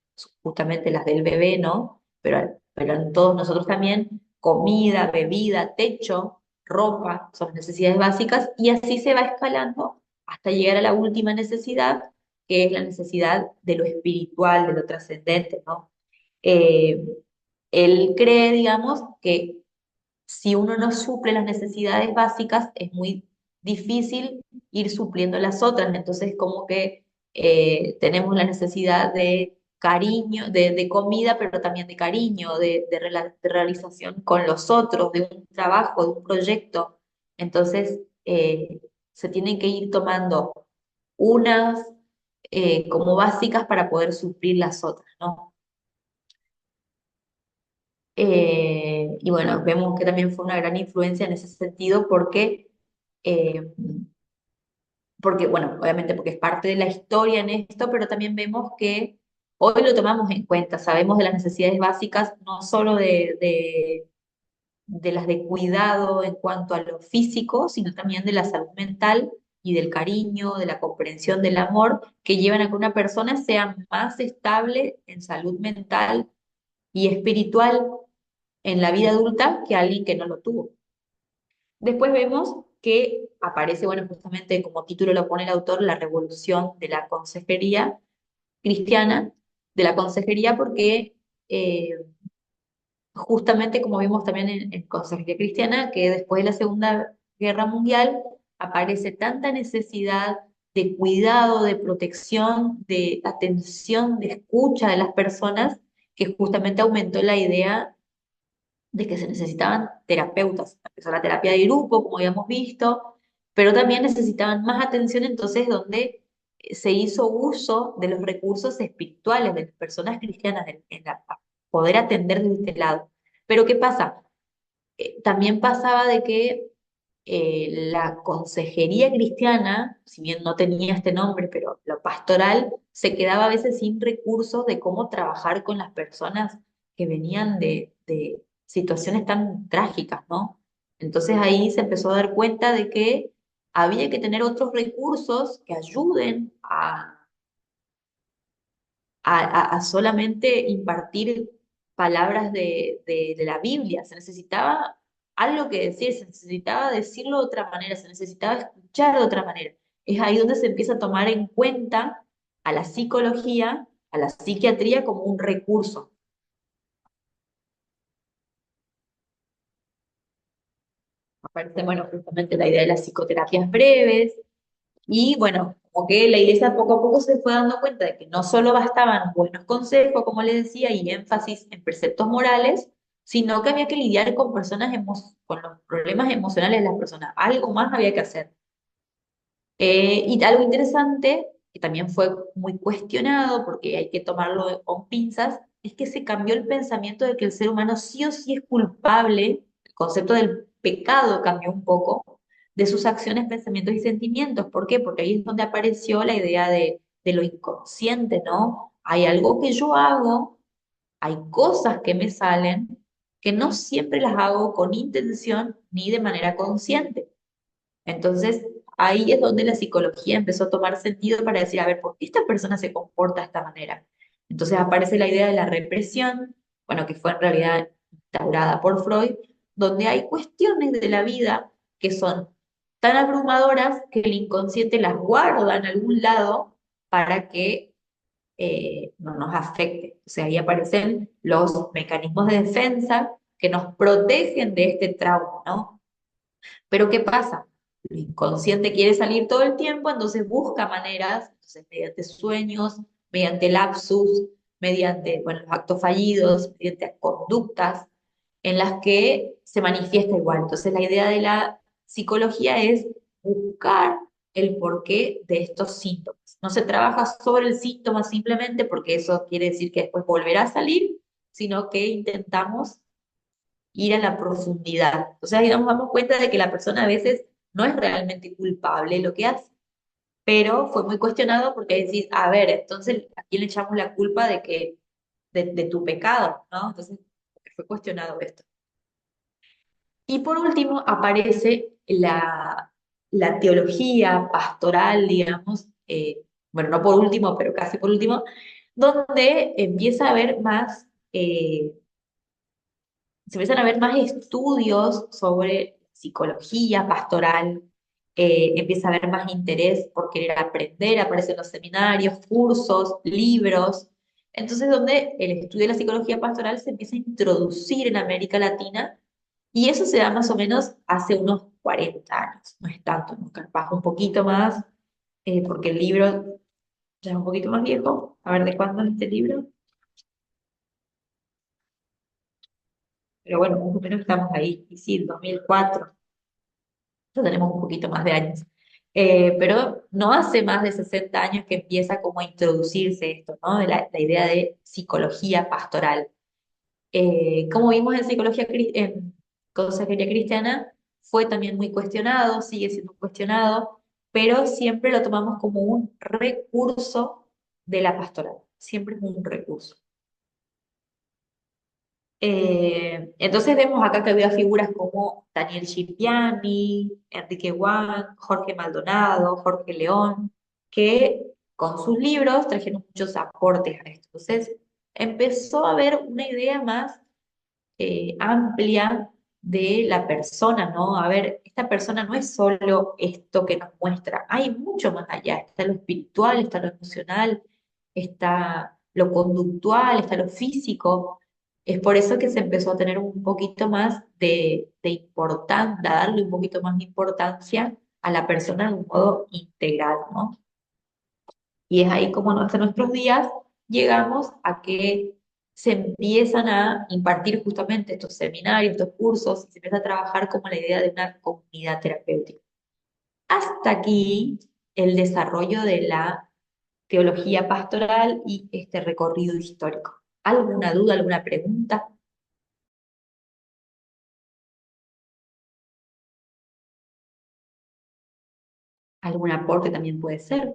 justamente las del bebé, ¿no? Pero en todos nosotros también, comida, bebida, techo, ropa, son necesidades básicas, y así se va escalando hasta llegar a la última necesidad, que es la necesidad de lo espiritual, de lo trascendente, ¿no? Eh, Él cree, digamos, que si uno no suple las necesidades básicas, es muy difícil ir supliendo las otras. Entonces, como que tenemos la necesidad de cariño, de comida, pero también de cariño, de realización con los otros, de un trabajo, de un proyecto. Entonces, se tienen que ir tomando unas como básicas para poder suplir las otras, ¿no? Y bueno, vemos que también fue una gran influencia en ese sentido eh, porque, bueno, obviamente porque es parte de la historia en esto, pero también vemos que hoy lo tomamos en cuenta, sabemos de las necesidades básicas, no solo de las de cuidado en cuanto a lo físico, sino también de la salud mental y del cariño, de la comprensión, del amor, que llevan a que una persona sea más estable en salud mental y espiritual en la vida adulta que alguien que no lo tuvo. Después vemos que aparece, bueno, justamente como título lo pone el autor, la revolución de la consejería cristiana, de la consejería, porque eh, justamente como vimos también en Consejería Cristiana, que después de la Segunda Guerra Mundial aparece tanta necesidad de cuidado, de protección, de atención, de escucha de las personas, que justamente aumentó la idea de que se necesitaban terapeutas. Empezó la terapia de grupo, como habíamos visto, pero también necesitaban más atención, entonces donde se hizo uso de los recursos espirituales de las personas cristianas para poder atender desde este lado. Pero ¿qué pasa? También pasaba de que la consejería cristiana, si bien no tenía este nombre, pero lo pastoral, se quedaba a veces sin recursos de cómo trabajar con las personas que venían de situaciones tan trágicas, ¿no? Entonces ahí se empezó a dar cuenta de que había que tener otros recursos que ayuden a solamente impartir palabras de la Biblia. Se necesitaba algo que decir, se necesitaba decirlo de otra manera, se necesitaba escuchar de otra manera. Es ahí donde se empieza a tomar en cuenta a la psicología, a la psiquiatría como un recurso. Aparece, bueno, justamente la idea de las psicoterapias breves, y bueno, como que la iglesia poco a poco se fue dando cuenta de que no solo bastaban buenos consejos, como les decía, y énfasis en preceptos morales, sino que había que lidiar con con los problemas emocionales de las personas. Algo más había que hacer. Y algo interesante, que también fue muy cuestionado, porque hay que tomarlo con pinzas, es que se cambió el pensamiento de que el ser humano sí o sí es culpable, el concepto del pecado cambió un poco, de sus acciones, pensamientos y sentimientos. ¿Por qué? Porque ahí es donde apareció la idea de lo inconsciente, ¿no? Hay algo que yo hago, hay cosas que me salen, que no siempre las hago con intención ni de manera consciente. Entonces, ahí es donde la psicología empezó a tomar sentido para decir, a ver, ¿por qué esta persona se comporta de esta manera? Entonces aparece la idea de la represión, bueno, que fue en realidad instaurada por Freud, donde hay cuestiones de la vida que son tan abrumadoras que el inconsciente las guarda en algún lado para que no nos afecte. O sea, ahí aparecen los mecanismos de defensa que nos protegen de este trauma, ¿no? Pero ¿qué pasa? El inconsciente quiere salir todo el tiempo, entonces busca maneras, entonces mediante sueños, mediante lapsus, mediante, bueno, los actos fallidos, mediante conductas en las que se manifiesta igual. Entonces la idea de la psicología es buscar el porqué de estos síntomas. No se trabaja sobre el síntoma simplemente porque eso quiere decir que después volverá a salir, sino que intentamos ir a la profundidad. O sea, ahí nos damos cuenta de que la persona a veces no es realmente culpable de lo que hace, pero fue muy cuestionado porque decís, a ver, entonces, ¿a quién le echamos la culpa de tu pecado? ¿No? Entonces, fue cuestionado esto. Y por último, aparece la teología pastoral, digamos, bueno, no por último, pero casi por último, donde empieza a haber más se empiezan a ver más estudios sobre psicología pastoral, empieza a haber más interés por querer aprender, aparecen los seminarios, cursos, libros. Entonces, donde el estudio de la psicología pastoral se empieza a introducir en América Latina, y eso se da más o menos hace unos 40 años, no es tanto, ¿no? Capaz un poquito más, porque el libro ya es un poquito más viejo. A ver, ¿de cuándo es este libro? Pero bueno, más o menos estamos ahí, y sí, 2004. Ya tenemos un poquito más de años. Pero no hace más de 60 años que empieza como a introducirse esto, ¿no? De la idea de psicología pastoral. Como vimos en en consejería cristiana, fue también muy cuestionado, sigue siendo cuestionado, pero siempre lo tomamos como un recurso de la pastoral, siempre es un recurso. Entonces vemos acá que había figuras como Daniel Scipiani, Enrique Juan, Jorge Maldonado, Jorge León, que con sus libros trajeron muchos aportes a esto. Entonces empezó a haber una idea más amplia de la persona, ¿no? A ver, esta persona no es solo esto que nos muestra, hay mucho más allá, está lo espiritual, está lo emocional, está lo conductual, está lo físico. Es por eso que se empezó a tener un poquito más de importancia, a darle un poquito más de importancia a la persona de un modo integral, ¿no? Y es ahí como hasta nuestros días llegamos a que se empiezan a impartir justamente estos seminarios, estos cursos, y se empieza a trabajar como la idea de una comunidad terapéutica. Hasta aquí el desarrollo de la teología pastoral y este recorrido histórico. ¿Alguna duda, alguna pregunta? ¿Algún aporte también puede ser?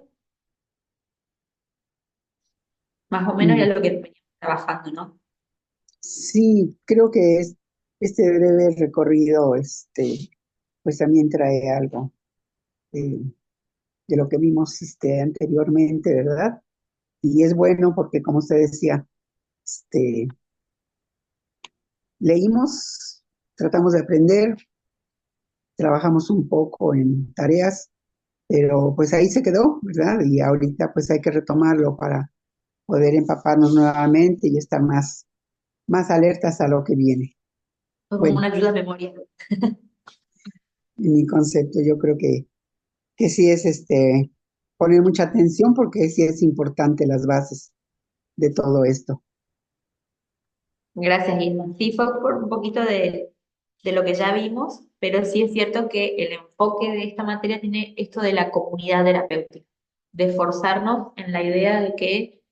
Más o menos ya Mm, lo que veníamos trabajando, ¿no? sí, creo que este breve recorrido, pues también trae algo eh, de lo que vimos anteriormente, ¿verdad? Y es bueno porque, como usted decía, este, leímos, tratamos de aprender, trabajamos un poco en tareas, pero pues ahí se quedó, ¿verdad? Y ahorita pues hay que retomarlo para poder empaparnos nuevamente y estar más alertas a lo que viene. Fue como Bueno, una ayuda a memoria. en mi concepto yo creo que sí es poner mucha atención porque sí es importante las bases de todo esto. Gracias, Irma. Sí, fue por un poquito de lo que ya vimos, pero sí es cierto que el enfoque de esta materia tiene esto de la comunidad terapéutica, de esforzarnos en la idea de que,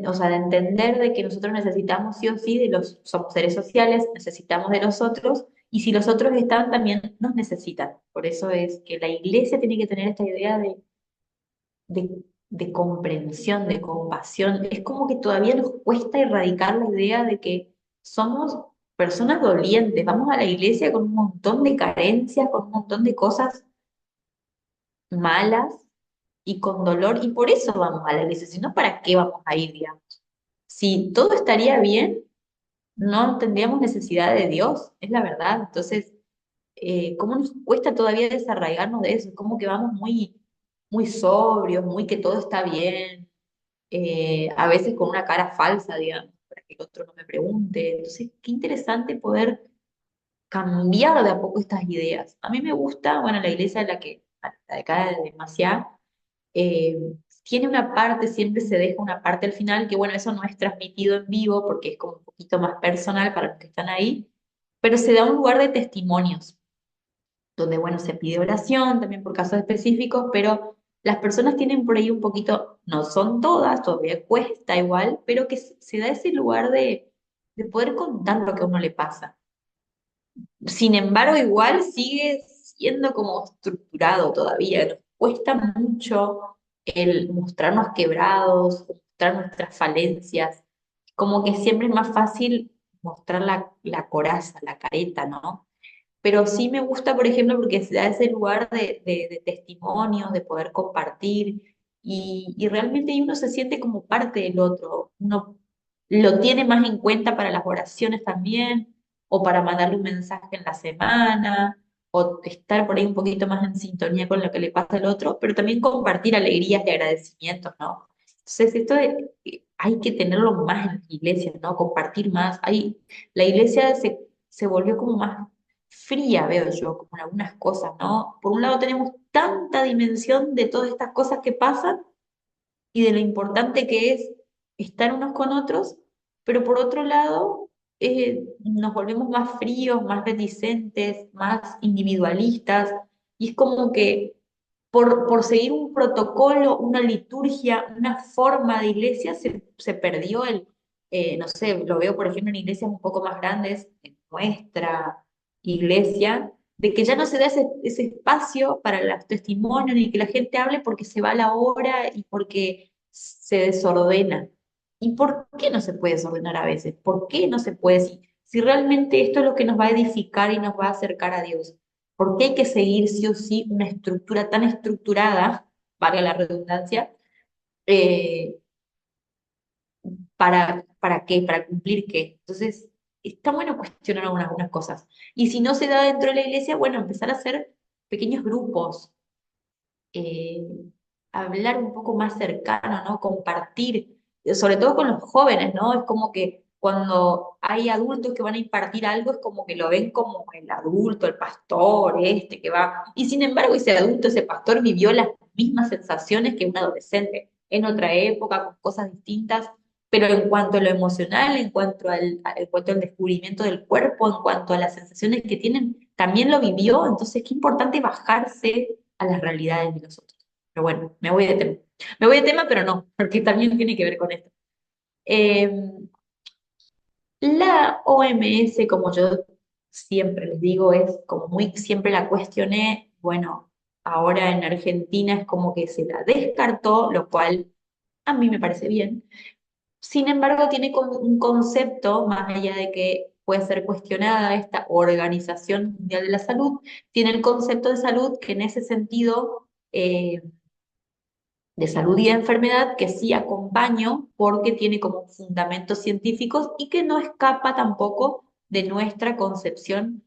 o sea, de entender de que nosotros necesitamos sí o sí somos seres sociales, necesitamos de los otros, y si los otros están, también nos necesitan. Por eso es que la iglesia tiene que tener esta idea de comprensión, de compasión. Es como que todavía nos cuesta erradicar la idea de que somos personas dolientes. Vamos a la iglesia con un montón de carencias, con un montón de cosas malas y con dolor, y por eso vamos a la iglesia, si no, ¿para qué vamos a ir, digamos? Si todo estaría bien, no tendríamos necesidad de Dios, es la verdad. Entonces, ¿cómo nos cuesta todavía desarraigarnos de eso? Como que vamos muy sobrios, muy que todo está bien, a veces con una cara falsa, digamos, para que el otro no me pregunte. Entonces, qué interesante poder cambiar de a poco estas ideas. A mí me gusta, bueno, la iglesia de la de acá de Maciá, eh, tiene una parte, siempre se deja una parte al final, que bueno, eso no es transmitido en vivo porque es como un poquito más personal para los que están ahí, pero se da un lugar de testimonios donde, bueno, se pide oración también por casos específicos, pero las personas tienen por ahí un poquito, no son todas, todavía cuesta igual, pero que se da ese lugar de poder contar lo que a uno le pasa. Sin embargo, igual sigue siendo como estructurado todavía, nos cuesta mucho el mostrarnos quebrados, mostrar nuestras falencias, como que siempre es más fácil mostrar la coraza, la careta, ¿no? Pero sí me gusta, por ejemplo, porque se da ese lugar de testimonios, de poder compartir, y realmente ahí uno se siente como parte del otro, uno lo tiene más en cuenta para las oraciones también, o para mandarle un mensaje en la semana, o estar por ahí un poquito más en sintonía con lo que le pasa al otro, pero también compartir alegrías y agradecimientos, ¿no? Entonces, hay que tenerlo más en la iglesia, ¿no? Compartir más. La iglesia se volvió como más fría, veo yo, como en algunas cosas, ¿no? Por un lado tenemos tanta dimensión de todas estas cosas que pasan y de lo importante que es estar unos con otros, pero por otro lado nos volvemos más fríos, más reticentes, más individualistas, y es como que por seguir un protocolo, una liturgia, una forma de iglesia, se perdió no sé, lo veo por ejemplo en iglesias un poco más grandes, en nuestra iglesia, de que ya no se da ese espacio para los testimonios ni que la gente hable porque se va la hora y porque se desordena. ¿Y por qué no se puede desordenar a veces? ¿Por qué no se puede? Si realmente esto es lo que nos va a edificar y nos va a acercar a Dios, ¿por qué hay que seguir sí o sí una estructura tan estructurada, valga la redundancia, eh, para qué? ¿Para cumplir qué? Entonces, está bueno cuestionar algunas cosas. Y si no se da dentro de la iglesia, bueno, empezar a hacer pequeños grupos, eh, hablar un poco más cercano, ¿no? Compartir. sobre todo con los jóvenes, ¿no? Es como que cuando hay adultos que van a impartir algo, es como que lo ven como el adulto, el pastor, este que va. Y sin embargo, ese adulto, ese pastor vivió las mismas sensaciones que un adolescente en otra época, con cosas distintas, pero en cuanto a lo emocional, en cuanto al descubrimiento del cuerpo, en cuanto a las sensaciones que tienen, también lo vivió. Entonces, qué importante bajarse a las realidades de los otros. Pero bueno, me voy de tema. Me voy de tema, pero no, porque también tiene que ver con esto. Eh, la OMS, como yo siempre les digo, es como muy, siempre la cuestioné, bueno, ahora en Argentina es como que se la descartó, lo cual a mí me parece bien. Sin embargo, tiene un concepto, más allá de que puede ser cuestionada esta Organización Mundial de la Salud, tiene el concepto de salud que en ese sentido de salud y de enfermedad que sí acompaño porque tiene como fundamentos científicos y que no escapa tampoco de nuestra concepción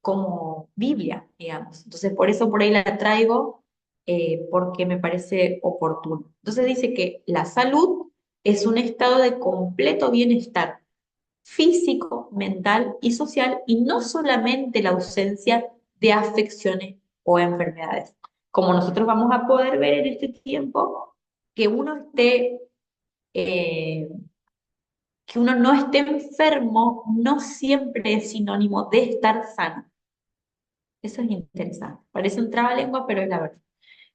como Biblia, digamos. Entonces, por eso por ahí la traigo, porque me parece oportuno. Entonces dice que la salud es un estado de completo bienestar físico, mental y social, y no solamente la ausencia de afecciones o enfermedades. Como nosotros vamos a poder ver en este tiempo, que uno esté, eh, que uno no esté enfermo, no siempre es sinónimo de estar sano. Eso es interesante. Parece un trabalengua, pero es la verdad.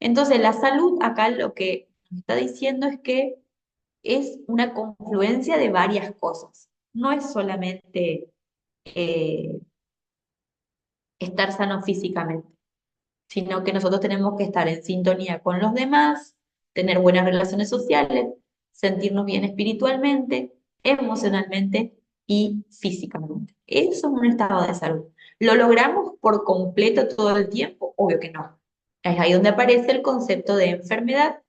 Entonces, la salud acá lo que nos está diciendo es que es una confluencia de varias cosas. No es solamente eh, estar sano físicamente, sino que nosotros tenemos que estar en sintonía con los demás, tener buenas relaciones sociales, sentirnos bien espiritualmente, emocionalmente y físicamente. Eso es un estado de salud. ¿Lo logramos por completo todo el tiempo? Obvio que no. Es ahí donde aparece el concepto de enfermedad.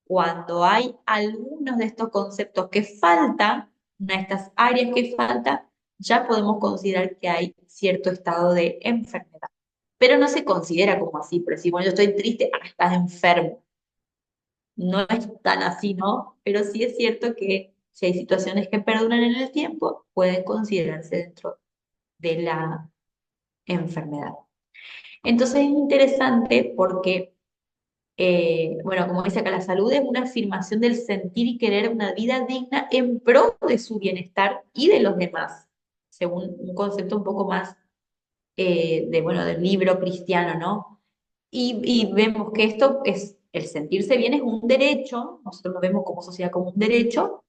Cuando hay algunos de estos conceptos que faltan, una de estas áreas que falta, ya podemos considerar que hay cierto estado de enfermedad. Pero no se considera como así, por decir, bueno, yo estoy triste, estás enfermo. No es tan así, ¿no? Pero sí es cierto que si hay situaciones que perduran en el tiempo, pueden considerarse dentro de la enfermedad. Entonces es interesante porque bueno, como dice acá, la salud es una afirmación del sentir y querer una vida digna en pro de su bienestar y de los demás, según un concepto un poco más bueno, del libro cristiano, ¿no? Y vemos que esto es, el sentirse bien es un derecho, nosotros lo vemos como sociedad como un derecho,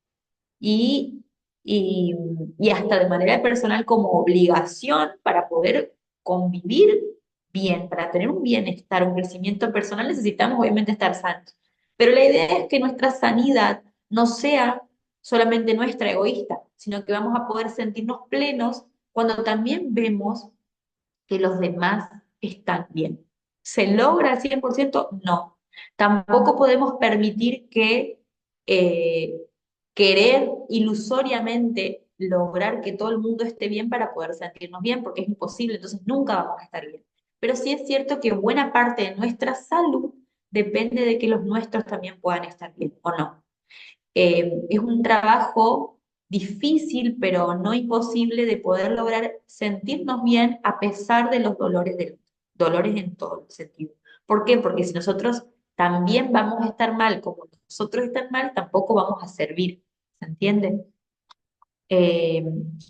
y, y, y hasta de manera personal como obligación para poder convivir bien, para tener un bienestar, un crecimiento personal, necesitamos obviamente estar sanos. Pero la idea es que nuestra sanidad no sea solamente nuestra egoísta, sino que vamos a poder sentirnos plenos cuando también vemos que los demás están bien. ¿Se logra al 100%? No. Tampoco podemos permitir que eh, querer ilusoriamente lograr que todo el mundo esté bien para poder sentirnos bien, porque es imposible, entonces nunca vamos a estar bien. Pero sí es cierto que buena parte de nuestra salud depende de que los nuestros también puedan estar bien o no. Es un trabajo difícil, pero no imposible de poder lograr sentirnos bien a pesar de los dolores, dolores en todo sentido. ¿Por qué? Porque si nosotros también vamos a estar mal, como nosotros están mal, tampoco vamos a servir. ¿Se entiende? Eh,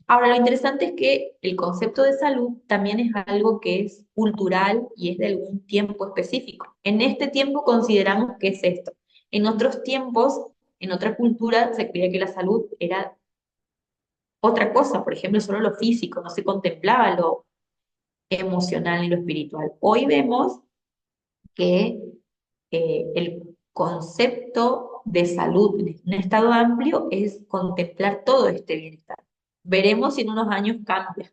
Ahora, lo interesante es que el concepto de salud también es algo que es cultural y es de algún tiempo específico. En este tiempo consideramos que es esto. En otros tiempos, en otra cultura, se creía que la salud era otra cosa, por ejemplo, solo lo físico, no se contemplaba lo emocional ni lo espiritual. Hoy vemos que el concepto de salud en un estado amplio es contemplar todo este bienestar. Veremos si en unos años cambia.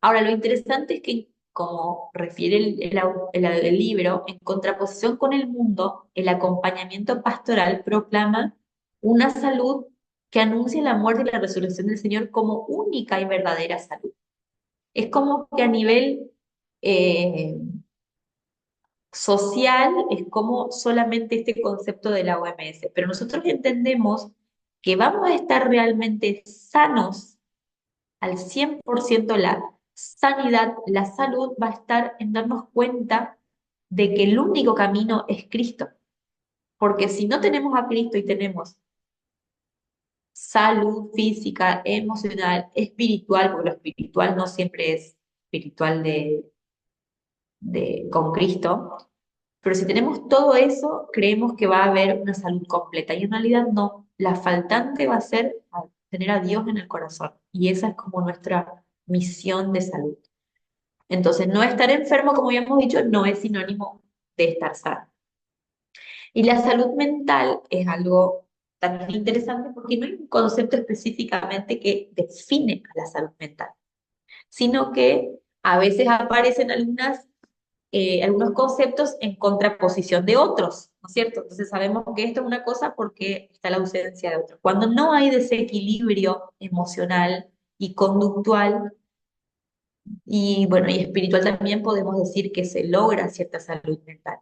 Ahora, lo interesante es que, como refiere el libro, en contraposición con el mundo, el acompañamiento pastoral proclama una salud que anuncia la muerte y la resurrección del Señor como única y verdadera salud. Es como que a nivel eh, social es como solamente este concepto de la OMS, pero nosotros entendemos que vamos a estar realmente sanos al 100%. La sanidad, la salud va a estar en darnos cuenta de que el único camino es Cristo, porque si no tenemos a Cristo y tenemos salud física, emocional, espiritual, porque lo espiritual no siempre es espiritual con Cristo, pero si tenemos todo eso, creemos que va a haber una salud completa y en realidad no. La faltante va a ser tener a Dios en el corazón y esa es como nuestra misión de salud. Entonces, no estar enfermo, como ya hemos dicho, no es sinónimo de estar sano. Y la salud mental es algo también interesante porque no hay un concepto específicamente que define a la salud mental, sino que a veces aparecen algunos conceptos en contraposición de otros, ¿no es cierto? Entonces sabemos que esto es una cosa porque está la ausencia de otra. Cuando no hay desequilibrio emocional y conductual, y bueno, y espiritual también podemos decir que se logra cierta salud mental.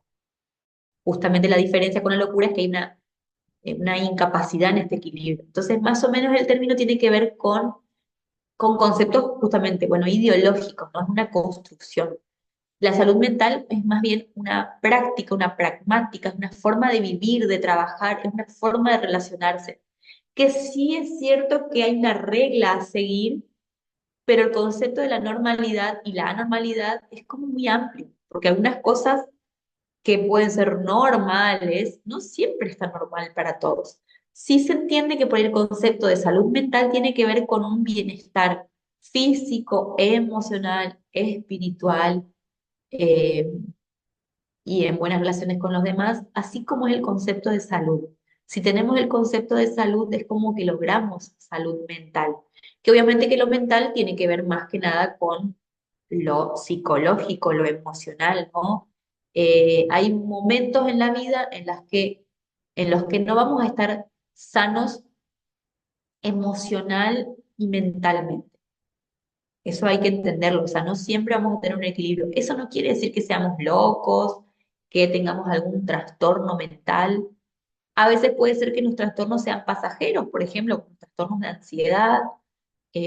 Justamente la diferencia con la locura es que hay una incapacidad en este equilibrio. Entonces, más o menos el término tiene que ver con conceptos justamente, bueno, ideológicos, no es una construcción. La salud mental es más bien una práctica, una pragmática, es una forma de vivir, de trabajar, es una forma de relacionarse. Que sí es cierto que hay una regla a seguir, pero el concepto de la normalidad y la anormalidad es como muy amplio, porque algunas cosas que pueden ser normales no siempre está normal para todos. Sí se entiende que por el concepto de salud mental tiene que ver con un bienestar físico, emocional, espiritual, eh, y en buenas relaciones con los demás, así como es el concepto de salud. Si tenemos el concepto de salud, es como que logramos salud mental, que obviamente que lo mental tiene que ver más que nada con lo psicológico, lo emocional, ¿no? Hay momentos en la vida en los que no vamos a estar sanos emocional y mentalmente. Eso hay que entenderlo, o sea, no siempre vamos a tener un equilibrio. Eso no quiere decir que seamos locos, que tengamos algún trastorno mental. A veces puede ser que los trastornos sean pasajeros, por ejemplo, como trastornos de ansiedad,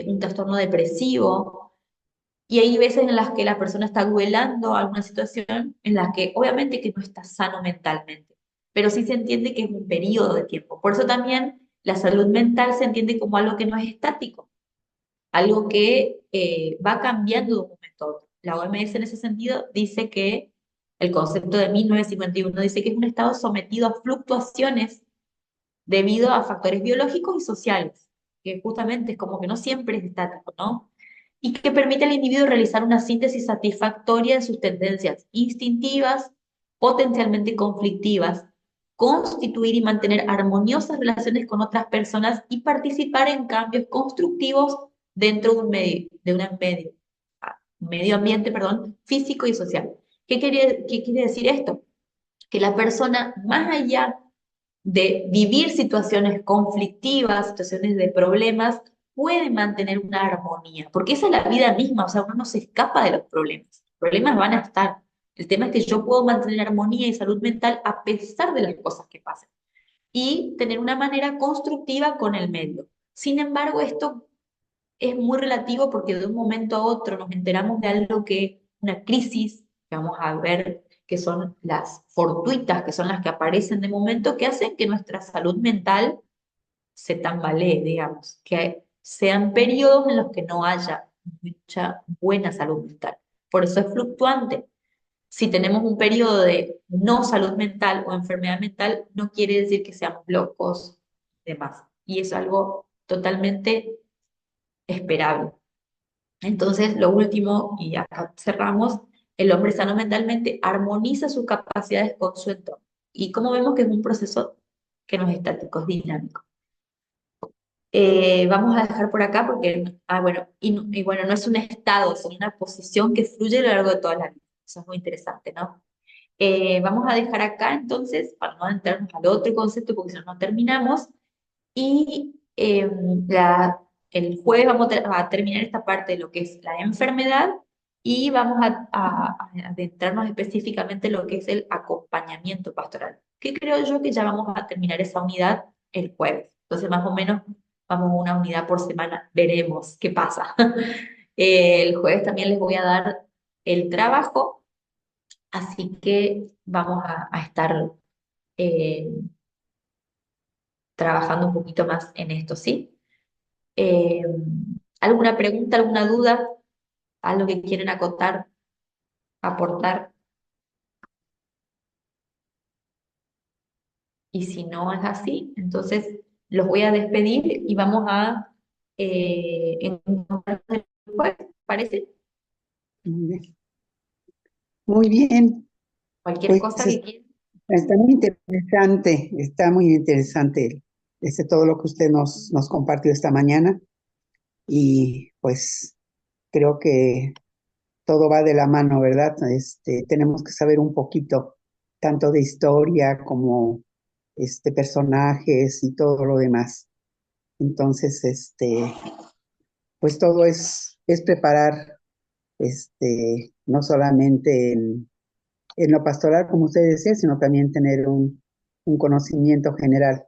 un trastorno depresivo, y hay veces en las que la persona está duelando alguna situación en la que obviamente que no está sano mentalmente, pero sí se entiende que es un periodo de tiempo. Por eso también la salud mental se entiende como algo que no es estático, algo que va cambiando de un momento a otro. La OMS en ese sentido dice que el concepto de 1951 dice que es un estado sometido a fluctuaciones debido a factores biológicos y sociales, que justamente es como que no siempre es estático, ¿no? Y que permite al individuo realizar una síntesis satisfactoria de sus tendencias instintivas, potencialmente conflictivas, constituir y mantener armoniosas relaciones con otras personas y participar en cambios constructivos dentro de un medio ambiente, perdón, físico y social. ¿Qué quiere decir esto? Que la persona, más allá de vivir situaciones conflictivas, situaciones de problemas, puede mantener una armonía, porque esa es la vida misma, o sea, uno no se escapa de los problemas. Los problemas van a estar. El tema es que yo puedo mantener armonía y salud mental a pesar de las cosas que pasen y tener una manera constructiva con el medio. Sin embargo, esto es muy relativo porque de un momento a otro nos enteramos de algo que, una crisis, que vamos a ver que son las fortuitas, que son las que aparecen de momento, que hacen que nuestra salud mental se tambalee, digamos, que sean periodos en los que no haya mucha buena salud mental. Por eso es fluctuante. Si tenemos un periodo de no salud mental o enfermedad mental, no quiere decir que seamos locos y demás. Y es algo totalmente esperable. Entonces, lo último, y acá cerramos, el hombre sano mentalmente armoniza sus capacidades con su entorno. Y como vemos que es un proceso que no es estático, es dinámico. Vamos a dejar por acá porque, bueno, y bueno, no es un estado, es una posición que fluye a lo largo de toda la vida. Eso es muy interesante, ¿no? Vamos a dejar acá entonces, para no entrarnos al otro concepto, porque si no, no terminamos. Y el jueves vamos a terminar esta parte de lo que es la enfermedad y vamos a adentrarnos específicamente en lo que es el acompañamiento pastoral, que creo yo que ya vamos a terminar esa unidad el jueves. Entonces, más o menos, vamos a una unidad por semana, veremos qué pasa. El jueves también les voy a dar el trabajo, así que vamos a estar eh, trabajando un poquito más en esto, ¿sí? Eh, ¿Alguna pregunta, alguna duda? ¿Algo que quieren acotar, aportar? Y si no es así, entonces los voy a despedir y vamos a encontrarnos el jueves, ¿parece? Muy bien. Muy bien, Cualquier pues cosa que quieran. está muy interesante todo lo que usted nos compartió esta mañana y pues creo que todo va de la mano, ¿verdad? Tenemos que saber un poquito tanto de historia como personajes y todo lo demás. Entonces, pues todo es preparar, no solamente en lo pastoral, como usted decía, sino también tener un conocimiento general.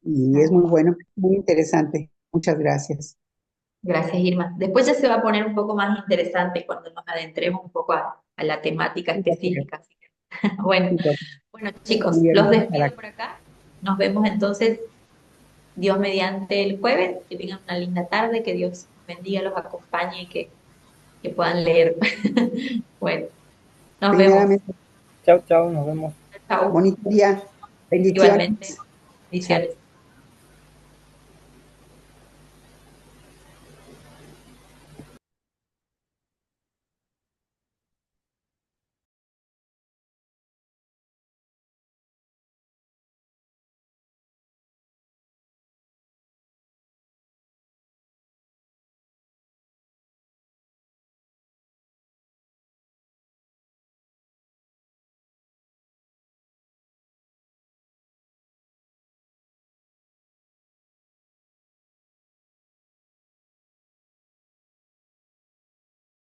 Y es muy bueno, muy interesante. Muchas gracias. Gracias, Irma. Después ya se va a poner un poco más interesante cuando nos adentremos un poco a la temática específica. Así que, bueno, bueno, chicos, los despido por acá. Nos vemos entonces, Dios mediante el jueves. Que tengan una linda tarde, que Dios los bendiga, los acompañe y que puedan leer. Bueno, nos vemos. Primeramente, Chao, chao, nos vemos. Chao. bonito día. Bendiciones. Igualmente. Bendiciones.